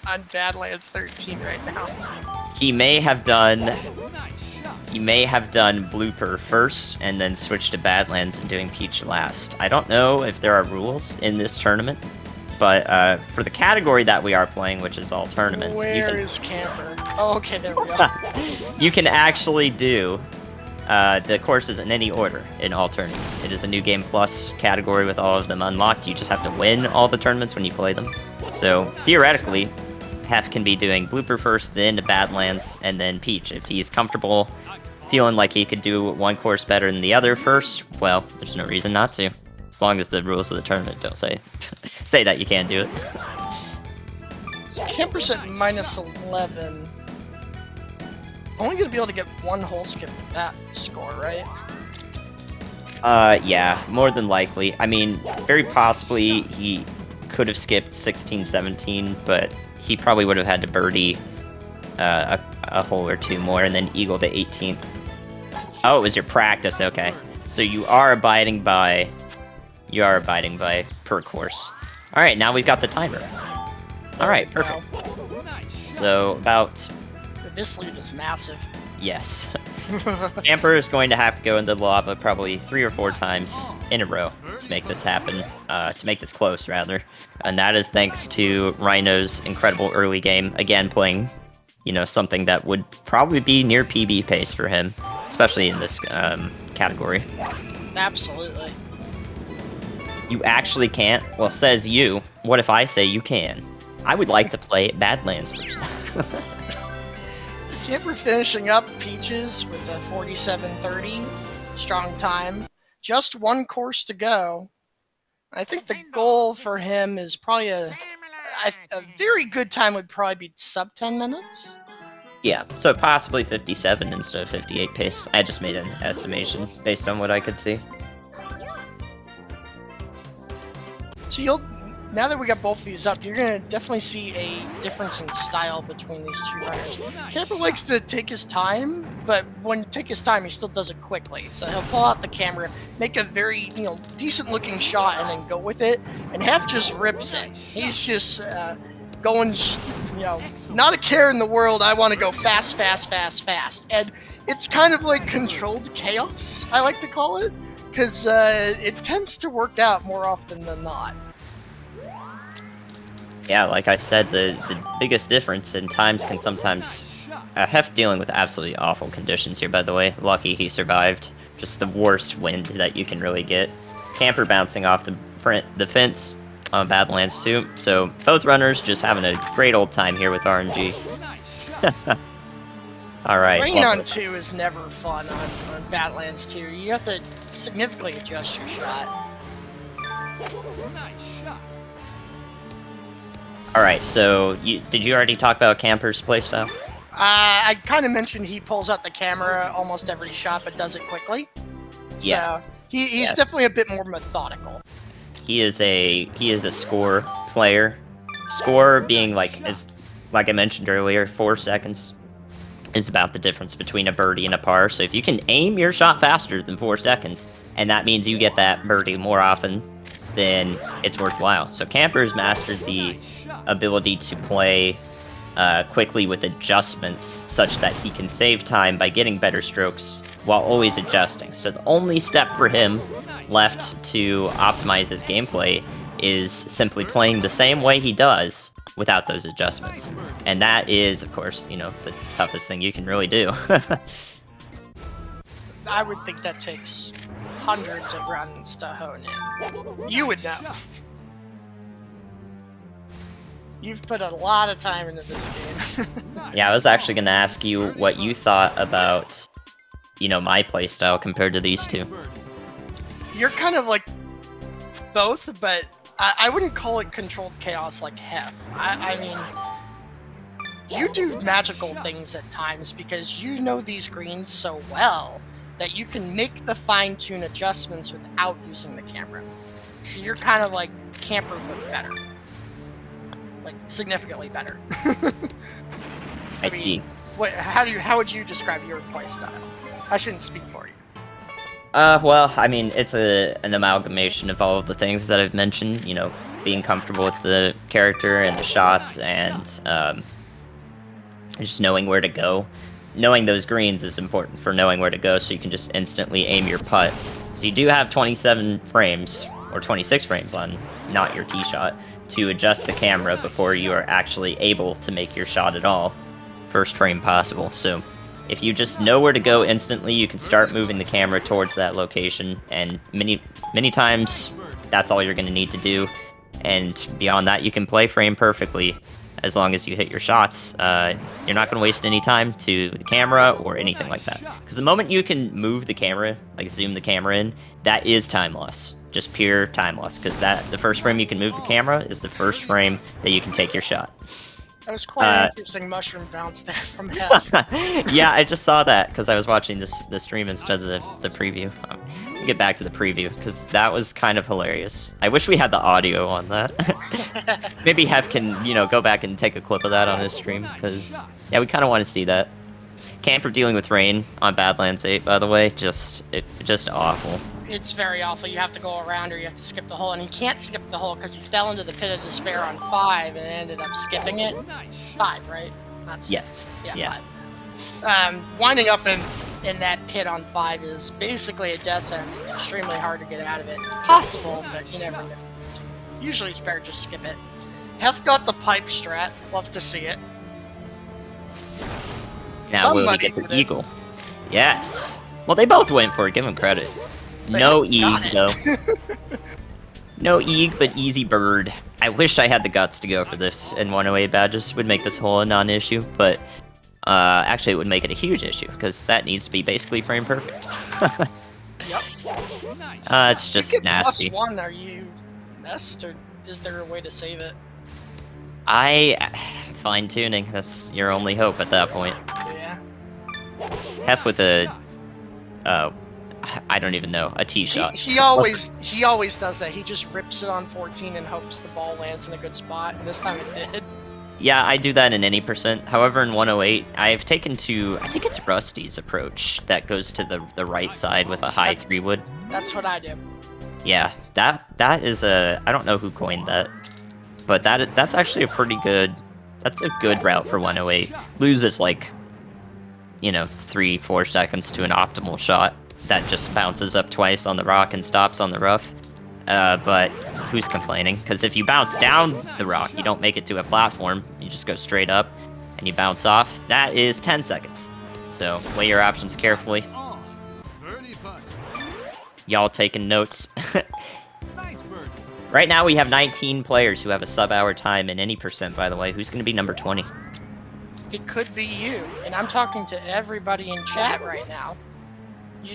on Badlands 13 right now. he may have done Blooper first and then switch to Badlands and doing Peach last. I don't know if there are rules in this tournament, but for the category that we are playing, which is all tournaments, Where is Camper? Oh, okay, there we go. you can actually do the courses in any order in all tournaments. It is a new game plus category with all of them unlocked. You just have to win all the tournaments when you play them. So theoretically, Hef can be doing Blooper first, then to Badlands, and then Peach. If he's comfortable feeling like he could do one course better than the other first, well, there's no reason not to. As long as the rules of the tournament don't say say that you can't do it. So Camper's at -11. Only gonna be able to get one hole skip with that score, right? Yeah, more than likely. I mean, very possibly he could have skipped 16, 17, but he probably would have had to birdie a hole or two more and then eagle the 18th. Oh, it was your practice, okay. So you are abiding by per course. Alright, now we've got the timer. Alright, perfect. So about... This lead is massive. Yes. Camper is going to have to go into the lava probably 3 or 4 times in a row to make this happen, to make this close, rather. And that is thanks to Rhino's incredible early game. Again, playing, you know, something that would probably be near PB pace for him, especially in this category. Absolutely. You actually can't? Well, says you. What if I say you can? I would like to play Badlands first. Camper finishing up Peaches with a 47:30. Strong time. Just one course to go. I think the goal for him is probably a very good time would probably be sub 10 minutes. Yeah, so possibly 57 instead of 58 pace. I just made an estimation based on what I could see. So now that we got both of these up, you're going to definitely see a difference in style between these two runners. Camper likes to take his time, but when take his time, he still does it quickly. So he'll pull out the camera, make a very, decent looking shot, and then go with it. And Hef just rips it. He's just going, not a care in the world. I want to go fast, fast, fast, fast. And it's kind of like controlled chaos, I like to call it, because it tends to work out more often than not. Yeah, like I said, the biggest difference in times can sometimes... Hef dealing with absolutely awful conditions here, by the way. Lucky he survived. Just the worst wind that you can really get. Camper bouncing off the fence on Badlands too. So both runners just having a great old time here with RNG. Alright. Rain on 2 is never fun on Badlands 2. You have to significantly adjust your shot. Nice shot. Alright, so did you already talk about Camper's playstyle? I kind of mentioned he pulls out the camera almost every shot, but does it quickly. Yeah. So he's definitely a bit more methodical. He is a score player. Score being like I mentioned earlier, 4 seconds is about the difference between a birdie and a par. So if you can aim your shot faster than 4 seconds, and that means you get that birdie more often, then it's worthwhile. So Camper's mastered the ability to play quickly with adjustments such that he can save time by getting better strokes while always adjusting. So the only step for him left to optimize his gameplay is simply playing the same way he does without those adjustments. And that is, of course, the toughest thing you can really do. I would think that takes hundreds of runs to hone in. You would know. You've put a lot of time into this game. Yeah, I was actually going to ask you what you thought about, my playstyle compared to these two. You're kind of like both, but I wouldn't call it controlled chaos like Hef. I mean, you do magical things at times because you know these greens so well that you can make the fine-tune adjustments without using the camera. So you're kind of like Camper but better. Like, significantly better. I see. How would you describe your play style? I shouldn't speak for you. Well, I mean, it's an amalgamation of all of the things that I've mentioned. You know, being comfortable with the character and the shots, and just knowing where to go. Knowing those greens is important for knowing where to go, so you can just instantly aim your putt. So you do have 27 frames, or 26 frames on not your tee shot, to adjust the camera before you are actually able to make your shot at all. First frame possible. So if you just know where to go instantly, you can start moving the camera towards that location, and many times that's all you're going to need to do. And beyond that, you can play frame perfectly as long as you hit your shots. You're not going to waste any time to the camera or anything like that. Because the moment you can move the camera, like zoom the camera in, that is time loss. Just pure time loss. Because the first frame you can move the camera is the first frame that you can take your shot. That was quite an interesting mushroom bounce there from Hef. Yeah, I just saw that because I was watching the stream instead of the preview. Get back to the preview because that was kind of hilarious. I wish we had the audio on that. Maybe Hef can, go back and take a clip of that on his stream because yeah, we kind of want to see that. Camper dealing with rain on Badlands 8, by the way, just awful. It's very awful. You have to go around or you have to skip the hole, and he can't skip the hole because he fell into the pit of despair on 5 and ended up skipping it. 5, right? Not 6. Yes. Yeah. 5. Winding up in that pit on 5 is basically a death sentence. It's extremely hard to get out of it. It's possible, but you never know. Usually it's better to just skip it. Hef got the pipe strat. Love to see it. Now we'll get the eagle. Yes. Well, they both went for it. Give them credit. No eeg, though. No eeg, but easy bird. I wish I had the guts to go for this, and 108 badges would make this hole a non-issue, but actually it would make it a huge issue, because that needs to be basically frame perfect. Yep. It's just nasty. +1, are you messed, or is there a way to save it? Fine-tuning, that's your only hope at that point. Yeah. Hef with a... I don't even know, a tee shot. He always does that. He just rips it on 14 and hopes the ball lands in a good spot, and this time it did. Yeah, I do that in any percent. However, in 108, I've taken to, I think it's Rusty's approach that goes to the right side with a high 3-wood. That's what I do. Yeah, that is I don't know who coined that, but that's actually a pretty good, that's a good route for 108. Loses like, 3-4 seconds to an optimal shot. That just bounces up twice on the rock and stops on the rough. But who's complaining? Because if you bounce down the rock, you don't make it to a platform. You just go straight up and you bounce off. That is 10 seconds. So weigh your options carefully. Y'all taking notes. Right now we have 19 players who have a sub-hour time in any percent, by the way. Who's going to be number 20? It could be you. And I'm talking to everybody in chat right now.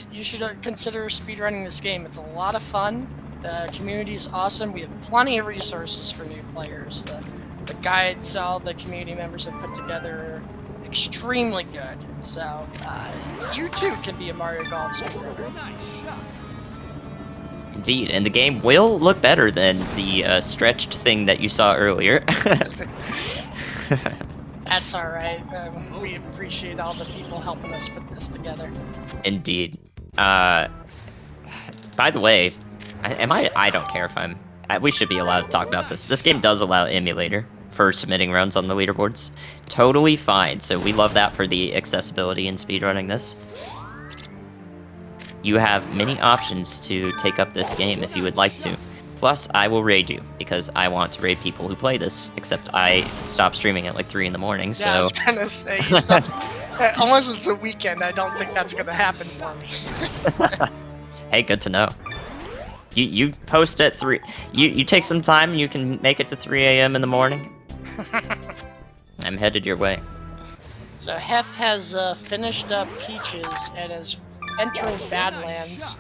You should consider speedrunning this game. It's a lot of fun. The community is awesome. We have plenty of resources for new players. The guides all the community members have put together are extremely good. So you too can be a Mario Golf speedrunner. Indeed, and the game will look better than the stretched thing that you saw earlier. That's all right. We appreciate all the people helping us put this together. Indeed. By the way, I don't care if we should be allowed to talk about this. This game does allow emulator for submitting runs on the leaderboards. Totally fine. So we love that for the accessibility in speedrunning this. You have many options to take up this game if you would like to. Plus, I will raid you, because I want to raid people who play this, except I stopped streaming at like 3 in the morning, so... Yeah, I was gonna say, you stopped... unless it's a weekend, I don't think that's gonna happen for me. Hey, good to know. You post at 3... You take some time, you can make it to 3 a.m. in the morning. I'm headed your way. So Hef has finished up Peaches and is entering Badlands.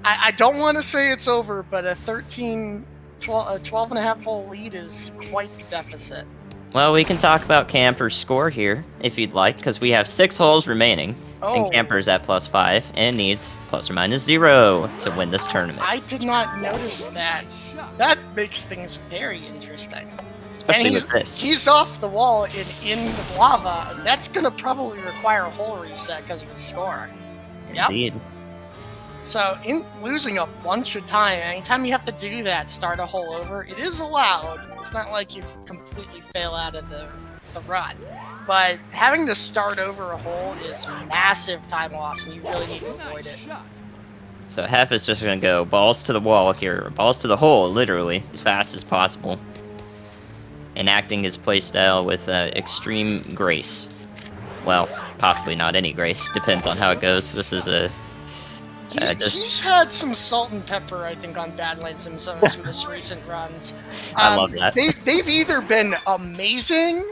I don't want to say it's over, but a 12 and a half hole lead is quite the deficit. Well, we can talk about Camper's score here, if you'd like, because we have 6 holes remaining, and Camper's at +5, and needs ±0 to win this tournament. I did not notice that. That makes things very interesting. Especially and with this. he's off the wall in the lava. That's gonna probably require a hole reset because of his score. Yep. Indeed. So, in losing a bunch of time, anytime you have to do that, start a hole over, it is allowed. It's not like you completely fail out of the run. But having to start over a hole is massive time loss, and you really need to avoid it. So Hef is just gonna go balls to the wall here, balls to the hole, literally, as fast as possible. Enacting his playstyle with extreme grace. Well, possibly not any grace, depends on how it goes. This is a... He's had some salt and pepper, I think, on Badlands in some of his most recent runs. I love that. They've either been amazing,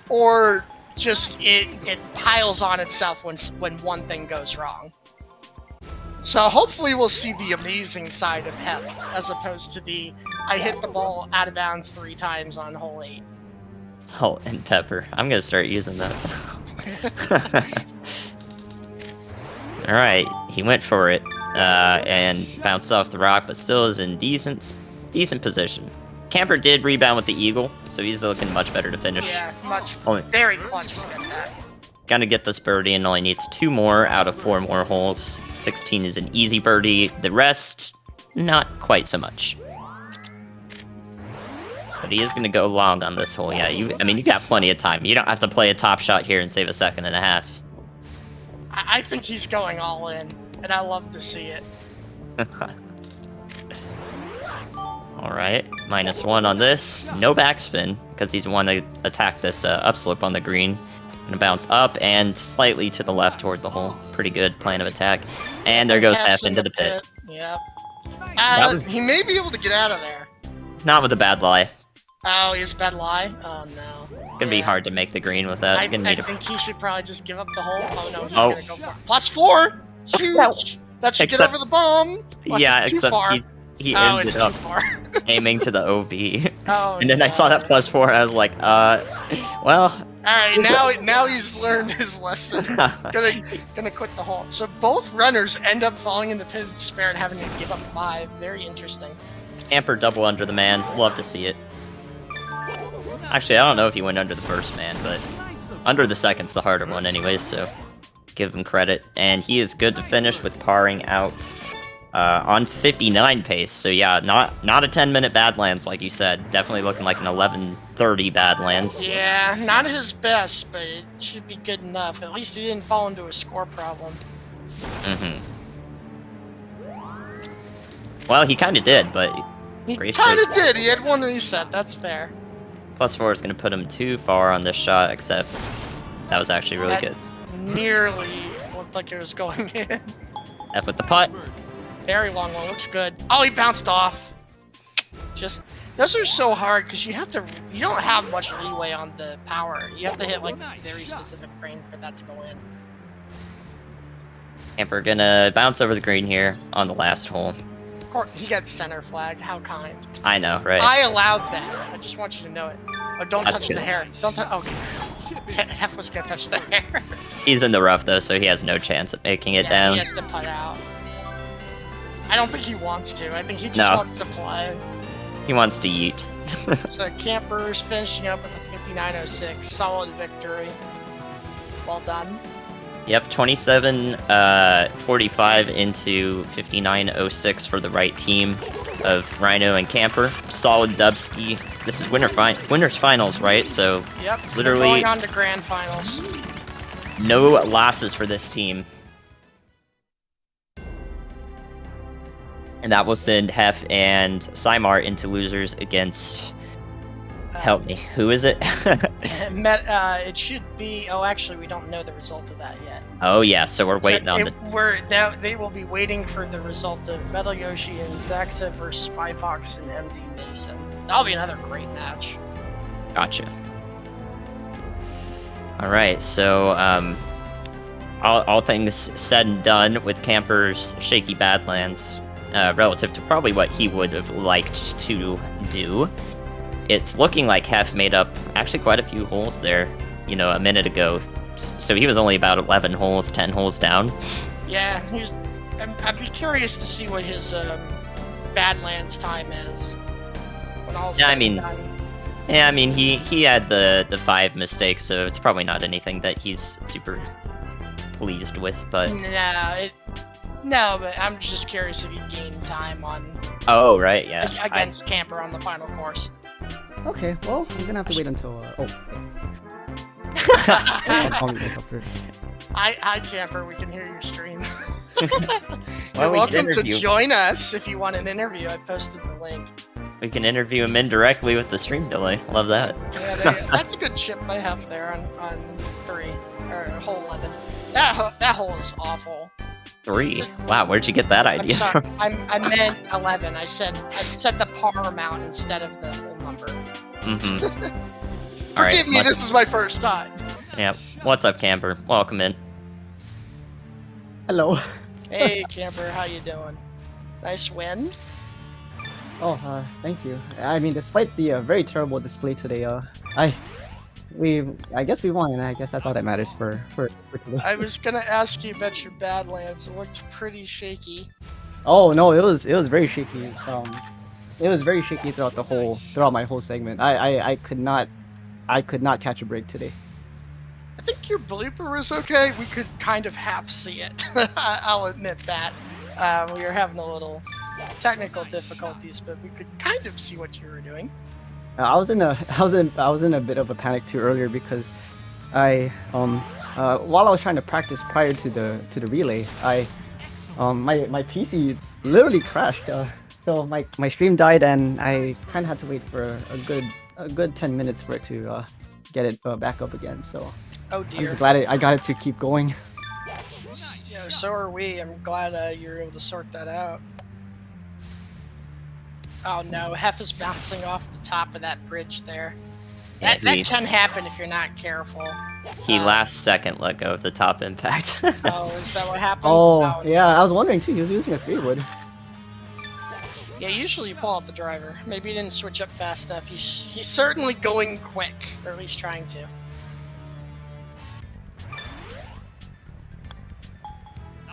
or just it piles on itself when one thing goes wrong. So hopefully we'll see the amazing side of Hef, as opposed to the I hit the ball out of bounds 3 times on hole 8. Salt and pepper. I'm gonna start using that. Alright, he went for it, and bounced off the rock, but still is in decent position. Camper did rebound with the eagle, so he's looking much better to finish. Yeah, Only- very clutch to get that. Gonna get this birdie and only needs 2 more out of 4 more holes. 16 is an easy birdie. The rest, not quite so much. But he is gonna go long on this hole. Yeah, you got plenty of time. You don't have to play a top shot here and save a second and a half. I think he's going all in, and I love to see it. Alright, -1 on this. No backspin, because he's want to attack this upslope on the green. Gonna bounce up and slightly to the left toward the hole. Pretty good plan of attack. And there goes Hef into the pit. Yep. was- He may be able to get out of there. Not with a bad lie. Oh, he's bad lie? Oh, no. Gonna be hard to make the green with that. I Gonna need a... think he should probably just give up the hole. Oh, no, he's Oh. gonna go for it. +4! Huge! That should get Except- over the bomb! Plus yeah, it's too except far. he Oh, ended it's up too far. aiming to the OB. Oh, And then I saw that +4, I was like, well... Alright, now he's learned his lesson. Gonna quit the hole. So both runners end up falling in the pit of despair and having to give up 5. Very interesting. Camper double under the man. Love to see it. Actually, I don't know if he went under the first man, but under the second's the harder one anyways, so give him credit. And he is good to finish with parring out on 59 pace. So yeah, not a 10-minute Badlands like you said. Definitely looking like an 11:30 Badlands. Yeah, not his best, but it should be good enough. At least he didn't fall into a score problem. Mm-hmm. Well, he kind of did, but He Race kind rate. of did. He had one reset. That's fair. +4 is going to put him too far on this shot, except that was actually really That good. Nearly looked like it was going in. F with the putt. Very long one. Looks good. Oh, he bounced off. Just those are so hard because you don't have much leeway on the power. You have to hit like a very specific frame for that to go in. Camper gonna bounce over the green here on the last hole. Of course, he got center flag. How kind. I know, right? I allowed that. I just want you to know it. Oh, don't That's touch good. the hair. Don't touch. Okay. Hef was gonna touch the hair. He's in the rough though, so he has no chance of making it Yeah, down. he has to putt out. I don't think he wants to. I think he just No. wants to play. He wants to yeet. So Camper's finishing up with a 59.06. Solid victory. Well done. Yep, 27:45 into 59:06 for the right team of Rhino and Camper. Solid dubski. This is winners finals, right? So Yep. So Literally- they're going on to grand finals. no losses for this team. And that will send Hef and Cymar into losers against... Help me. Who is it? It should be. Oh, actually, we don't know the result of that yet. Oh yeah, so we're waiting on the... They will be waiting for the result of Metal Yoshi and Zaxa versus Spy Fox and MD Mason. That'll be another great match. Gotcha. Alright, so, all things said and done with Camper's shaky Badlands, relative to probably what he would have liked to do, it's looking like Hef made up actually quite a few holes there, a minute ago. So he was only about 11 holes, 10 holes down. Yeah, I'd be curious to see what his Badlands time is. When all Yeah, I said and mean, done. Yeah, I mean, he had the 5 mistakes, so it's probably not anything that he's super pleased with, but... No, but I'm just curious if you gained time on Oh, right, yeah. against Camper on the final course. Okay, well, I'm gonna have to wait until. Hi, Camper. We can hear your stream. Well, You're we can welcome to interview. join us if you want an interview. I posted the link. We can interview him indirectly with the stream delay. Love that. Yeah, that's a good chip I have there on 3 or hole 11. That hole is awful. 3. Wow, where'd you get that I'm idea sorry. from? I meant 11. I said the par amount instead of the hole number. Mm-hmm. All right. Forgive me. This is my first time. Yeah. What's up, Camper? Welcome in. Hello. Hey, Camper. How you doing? Nice win. Oh, thank you. I mean, despite the very terrible display today, I guess we won, and I guess that's all that matters for today. I was gonna ask you about your Badlands. It looked pretty shaky. Oh no, it was very shaky. It was very shaky throughout my whole segment. I could not catch a break today. I think your blooper was okay. We could kind of half see it. I'll admit that. We were having a little technical difficulties, but we could kind of see what you were doing. I was in a bit of a panic too earlier because while I was trying to practice prior to the relay, my PC literally crashed. So my stream died, and I kind of had to wait for a good 10 minutes for it to get it back up again. So Oh I'm dear. just glad I got it to keep going. Yeah, so are we. I'm glad you were able to sort that out. Oh no, Hef is bouncing off the top of that bridge there. Yeah, That can happen if you're not careful. He last second let go of the top impact. Oh, is that what happens? Oh yeah, I was wondering too. He was using a 3-wood. Yeah, usually you pull out the driver. Maybe he didn't switch up fast enough. He's certainly going quick, or at least trying to.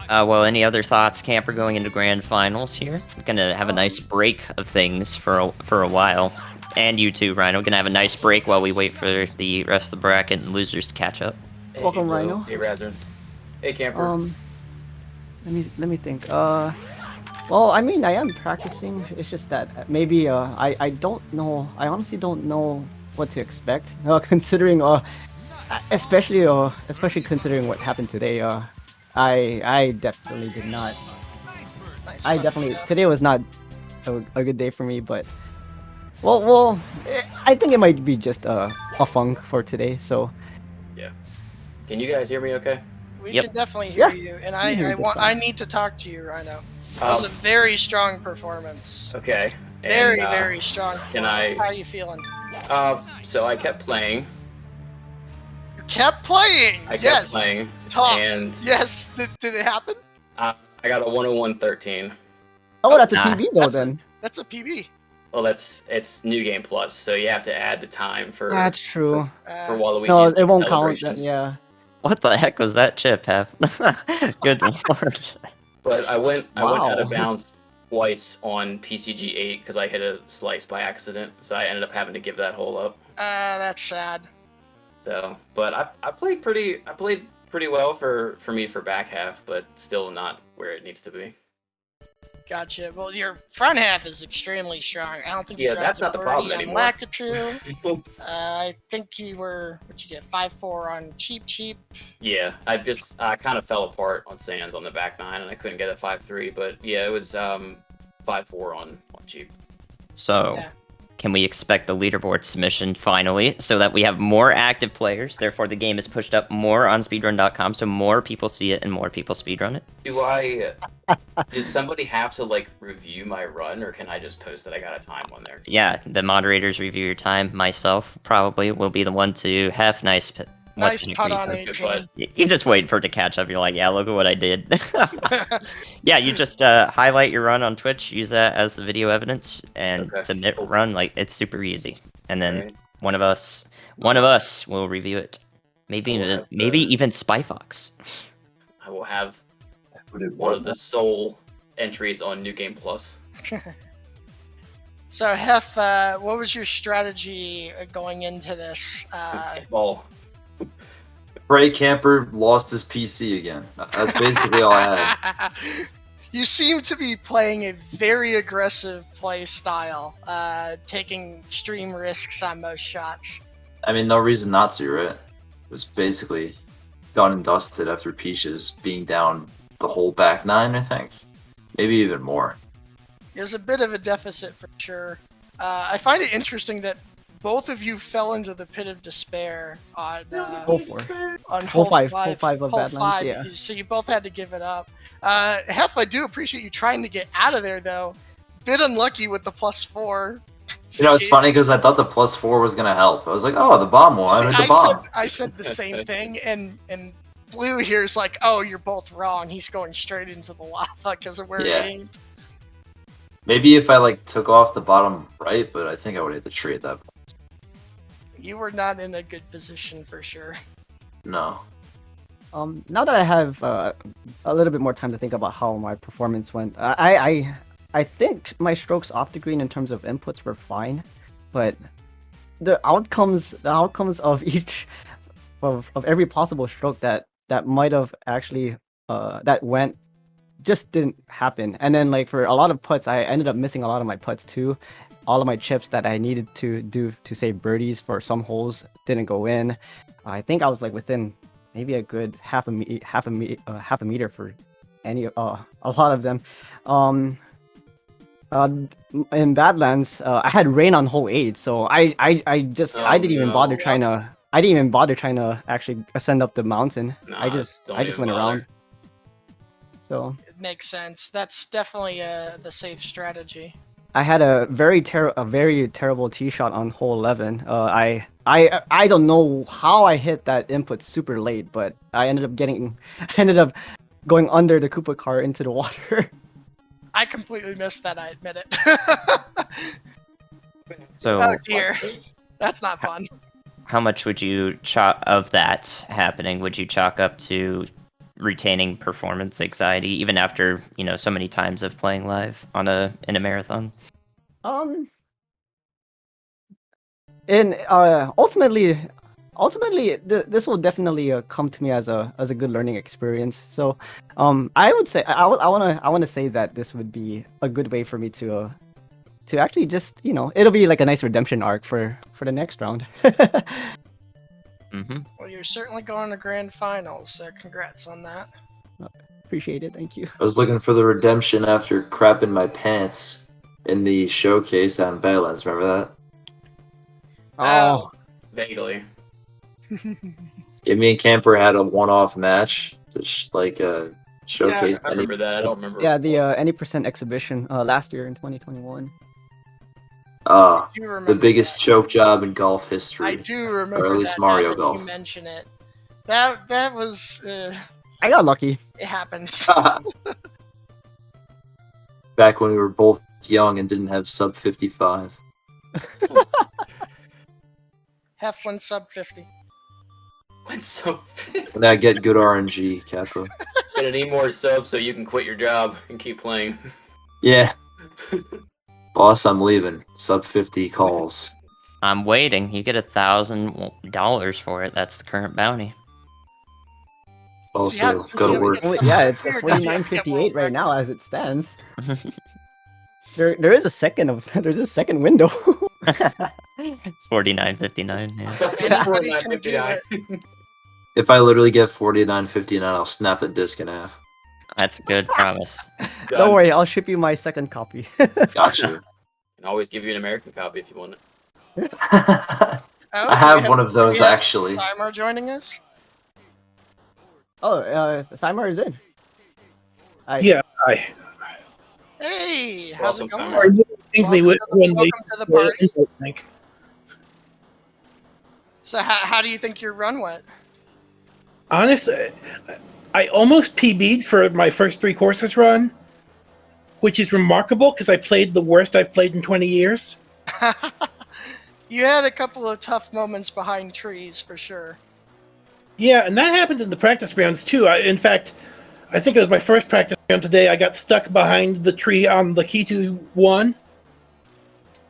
Well, any other thoughts, Camper, going into grand finals here? We're gonna have a nice break of things for a while. And you too, Rhino. We're gonna have a nice break while we wait for the rest of the bracket and losers to catch up. Hey, Welcome, Will. Rhino. Hey, Razor. Hey, Camper. Let me think. Well, I mean, I am practicing. It's just that maybe I don't know. I honestly don't know what to expect. Considering especially considering what happened today. I definitely did not. Nice. Today was not a good day for me, but well, I think it might be just a funk for today. So Yeah. Can you guys hear me okay? We Yep. can definitely hear Yeah. you, and can hear you just I fine. need to talk to you, Rhino. That was a very strong performance. Okay. And, Very strong. can I- How are you feeling? So I kept playing. You kept playing. I kept Yes. playing. Talk. And Yes. Did it happen? I got a 101.13. oh, that's a Nah. PB though That's then. That's a PB. Well, it's New Game Plus, so you have to add the time for That's true. for Waluigi's No, it won't count. celebrations. Yeah. What the heck was that chip, Hef? Good lord. But I went Wow. out of bounds twice on PCG8 because I hit a slice by accident, so I ended up having to give that hole up. That's sad. So, but I played pretty well for me for back half, but still not where it needs to be. Gotcha. Well, your front half is extremely strong. I don't think you Yeah, dropped that's a not the problem birdie anymore. on Lakitu. I think you were, what'd you get, 5-4 on Cheap. Yeah, I kind of fell apart on Sands on the back nine, and I couldn't get a 5-3. But yeah, it was 5-4 on cheap. So, Yeah. can we expect the leaderboard submission finally, so that we have more active players? Therefore, the game is pushed up more on speedrun.com, so more people see it and more people speedrun it. Does somebody have to like review my run, or can I just post that I got a time on there? Yeah, the moderators review your time. Myself probably will be the one to have nice. Nice putt on Good 18. putt. You just wait for it to catch up. You're like, yeah, look at what I did. Yeah, you just highlight your run on Twitch, use that as the video evidence, and Okay. submit run. Like, it's super easy. And then Alright. one of us will review it. Maybe I will even have maybe the- even Spyfox. I will have one of the sole entries on New Game Plus. So, Hef, what was your strategy going into this? Ball. Prey Camper lost his PC again. That's basically all I had. You seem to be playing a very aggressive play style, taking extreme risks on most shots. I mean, no reason not to, right? It was basically done and dusted after Peaches being down the whole back nine, I think. Maybe even more. There's a bit of a deficit for sure. I find it interesting that both of you fell into the pit of despair on Hole 4. on Hole hole 5. five. Hole 5 of Hole Badlands, 5. yeah. So you both had to give it up. Hef, I do appreciate you trying to get out of there though. Bit unlucky with the +4. You know, it's funny because I thought the +4 was going to help. I was like, oh, the bomb will. I heard the bomb. I said the same thing, and Blue here's like, oh, you're both wrong. He's going straight into the lava because of where he aimed. Maybe if I like took off the bottom right, but I think I would hit the tree at that point. You were not in a good position for sure. No. Now that I have a little bit more time to think about how my performance went, I think my strokes off the green in terms of inputs were fine, but the outcomes of each of every possible stroke that might have actually that went just didn't happen. And then like for a lot of putts, I ended up missing a lot of my putts too. All of my chips that I needed to do to save birdies for some holes didn't go in. I think I was like within maybe a good half a meter for any a lot of them. In Badlands, I had rain on hole 8, so I didn't even bother trying to actually ascend up the mountain. I just went around. So It makes sense. That's definitely the safe strategy. I had a very terrible tee shot on hole 11. I don't know how I hit that input super late, but I ended up going under the Koopa car into the water. I completely missed that, I admit it. So, Oh dear. That's not fun. how much would you chalk of that happening? Would you chalk up to retaining performance anxiety even after so many times of playing live in a marathon? And ultimately, this will definitely come to me as a good learning experience. So, I would say I want to say that this would be a good way for me to actually just it'll be like a nice redemption arc for the next round. Mm-hmm. Well, you're certainly going to grand finals, so congrats on that. Appreciate it, thank you. I was looking for the redemption after crapping my pants in the showcase on Badlands. Remember that? Oh. Vaguely. Yeah, me and Camper had a one-off match to showcase. I remember that. I don't remember. Yeah, the any percent exhibition last year in 2021. I do remember The biggest choke job in golf history. I do remember or at least that, Mario now that Golf. you mention it. That was I got lucky. it happens. Back when we were both young and didn't have sub 55. Hef sub 50. Went so When I get good RNG, Capra. Gonna need more subs so you can quit your job and keep playing. Yeah. Boss, I'm leaving. Sub 50 calls. I'm waiting. You get $1,000 for it. That's the current bounty. Also, does go he to have work. to get Yeah, it's Or does he have to get 49.58 world right now as it stands. There is a second window. It's 49.59. Yeah. Anybody can do it. If I literally get 49.59, I'll snap the disc in half. That's a good promise. Don't worry, I'll ship you my second copy. Got you. Can always give you an American copy if you want it. I Oh, do have we one of do we those have actually. Simar joining us? Oh, Simar is in. Yeah, I Hey, how's Welcome, it going? Simar. think they would Welcome when they to the party. I think. So how do you think your run went? Honestly, I almost PB'd for my first 3 courses run, which is remarkable because I played the worst I've played in 20 years. You had a couple of tough moments behind trees for sure. Yeah, and that happened in the practice rounds too. In fact, I think it was my first practice round today. I got stuck behind the tree on the key to 1.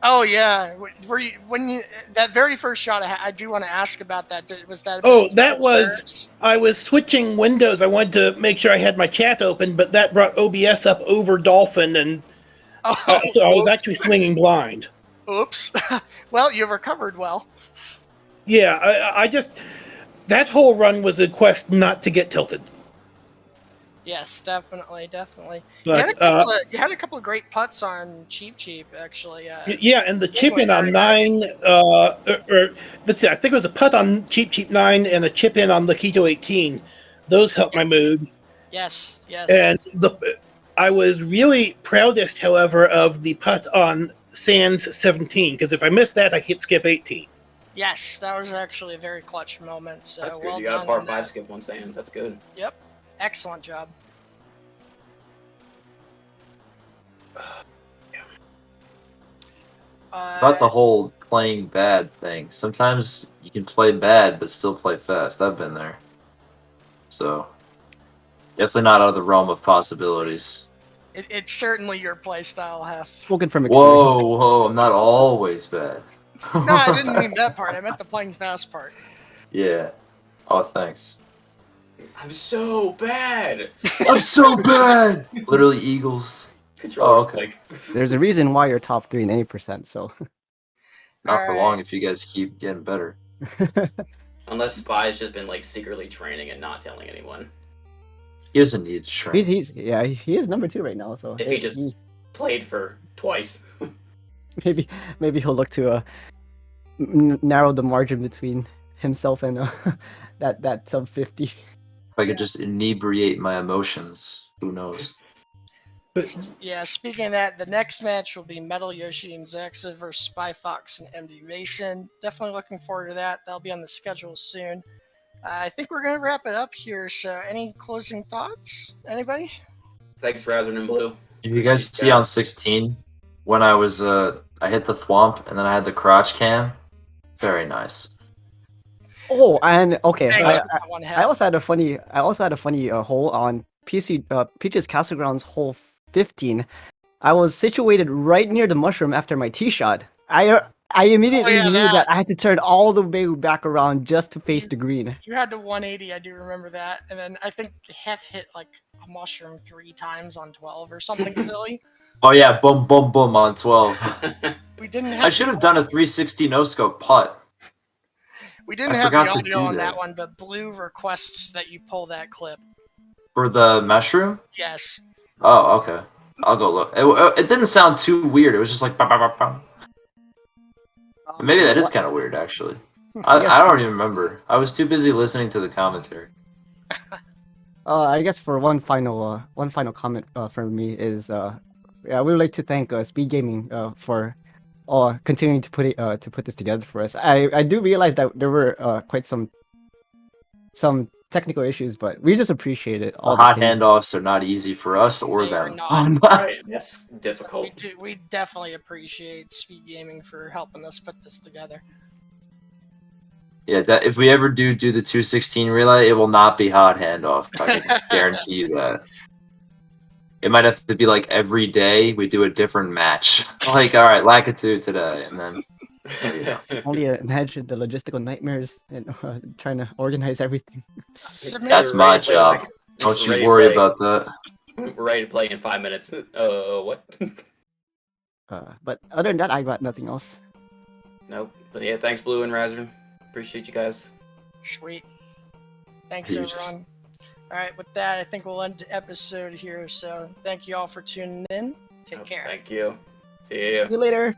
Oh yeah, were you when you that very first shot? I do want to ask about that. Was that? Oh, that was I was switching windows. I wanted to make sure I had my chat open, but that brought OBS up over Dolphin, and Oh, so I was oops. actually swinging blind. Oops. Well, you recovered well. Yeah, I just that whole run was a quest not to get tilted. Yes, definitely. But You had a couple of great putts on Cheap actually. yeah, and the chip in on very nice. 9, or let's see, I think it was a putt on Cheap 9 and a chip in on Lakito 18. Those helped my mood. Yes. And I was really proudest, however, of the putt on Sands 17, because if I missed that, I hit skip 18. Yes, that was actually a very clutch moment. So That's good. well You got done a par on 5 that. skip on Sands. That's good. Yep, excellent job. About the whole playing bad thing. Sometimes you can play bad but still play fast. I've been there. So definitely not out of the realm of possibilities. It's certainly your play style, Hef. Spoken from experience. Whoa, I'm not always bad. No, I didn't mean that part. I meant the playing fast part. Yeah. Oh, thanks. I'm so bad. I'm so bad. Literally Eagles. Controller's okay. like, There's a reason why you're top 3 in 80%. So Not for Alright. long if you guys keep getting better. unless Spy's just been like secretly training and not telling anyone. He doesn't need to train. he is number 2 right now. So If he just played for twice. maybe he'll look to narrow the margin between himself and that sub 50. If I could just inebriate my emotions, who knows? Yeah, speaking of that, the next match will be Metal Yoshi and Zaxa versus Spy Fox and MD Mason. Definitely looking forward to that. That'll be on the schedule soon. I think we're going to wrap it up here. So, any closing thoughts? Anybody? Thanks, Razor and Blue. If you guys see on 16, when I was I hit the thwomp and then I had the crotch cam, very nice. Oh, and okay, Thanks for that one, I Hef. also had a funny hole on Peach's Castle Grounds hole 15. I was situated right near the mushroom after my tee shot. I immediately knew that I had to turn all the way back around just to face the green. You had to 180, I do remember that. And then I think Hef hit like a mushroom 3 times on 12 or something silly. Oh yeah, boom, boom, boom on 12. We didn't have I should have done a 360 no-scope putt. We didn't I have the forgot to audio do on that. that one, but Blue requests that you pull that clip. For the mushroom? Yes. Oh, okay. I'll go look. It didn't sound too weird. It was just like... Bah, bah, bah, bah. Maybe that is kind of weird, actually. I don't even remember. I was too busy listening to the commentary. I guess for one final comment from me is yeah, we would like to thank SpeedGaming for continuing to put this together for us. I do realize that there were quite some technical issues, but we just appreciate it. The hot handoffs are not easy for us or They are them. not. Right, that's difficult. We definitely appreciate SpeedGaming for helping us put this together. Yeah, if we ever do the 216 relay, it will not be hot handoff. I can guarantee you that. It might have to be like every day we do a different match. Like, all right, Lakitu today, and then yeah. Only imagine the logistical nightmares and trying to organize everything. That's my job. Don't you worry about that. We're ready to play in 5 minutes. What? But other than that, I got nothing else. Nope. But yeah, thanks, Blue and Razor. Appreciate you guys. Sweet. Thanks, Peace. everyone. All right, with that, I think we'll end the episode here. So thank you all for tuning in. Take care. Thank you. See ya. See you later.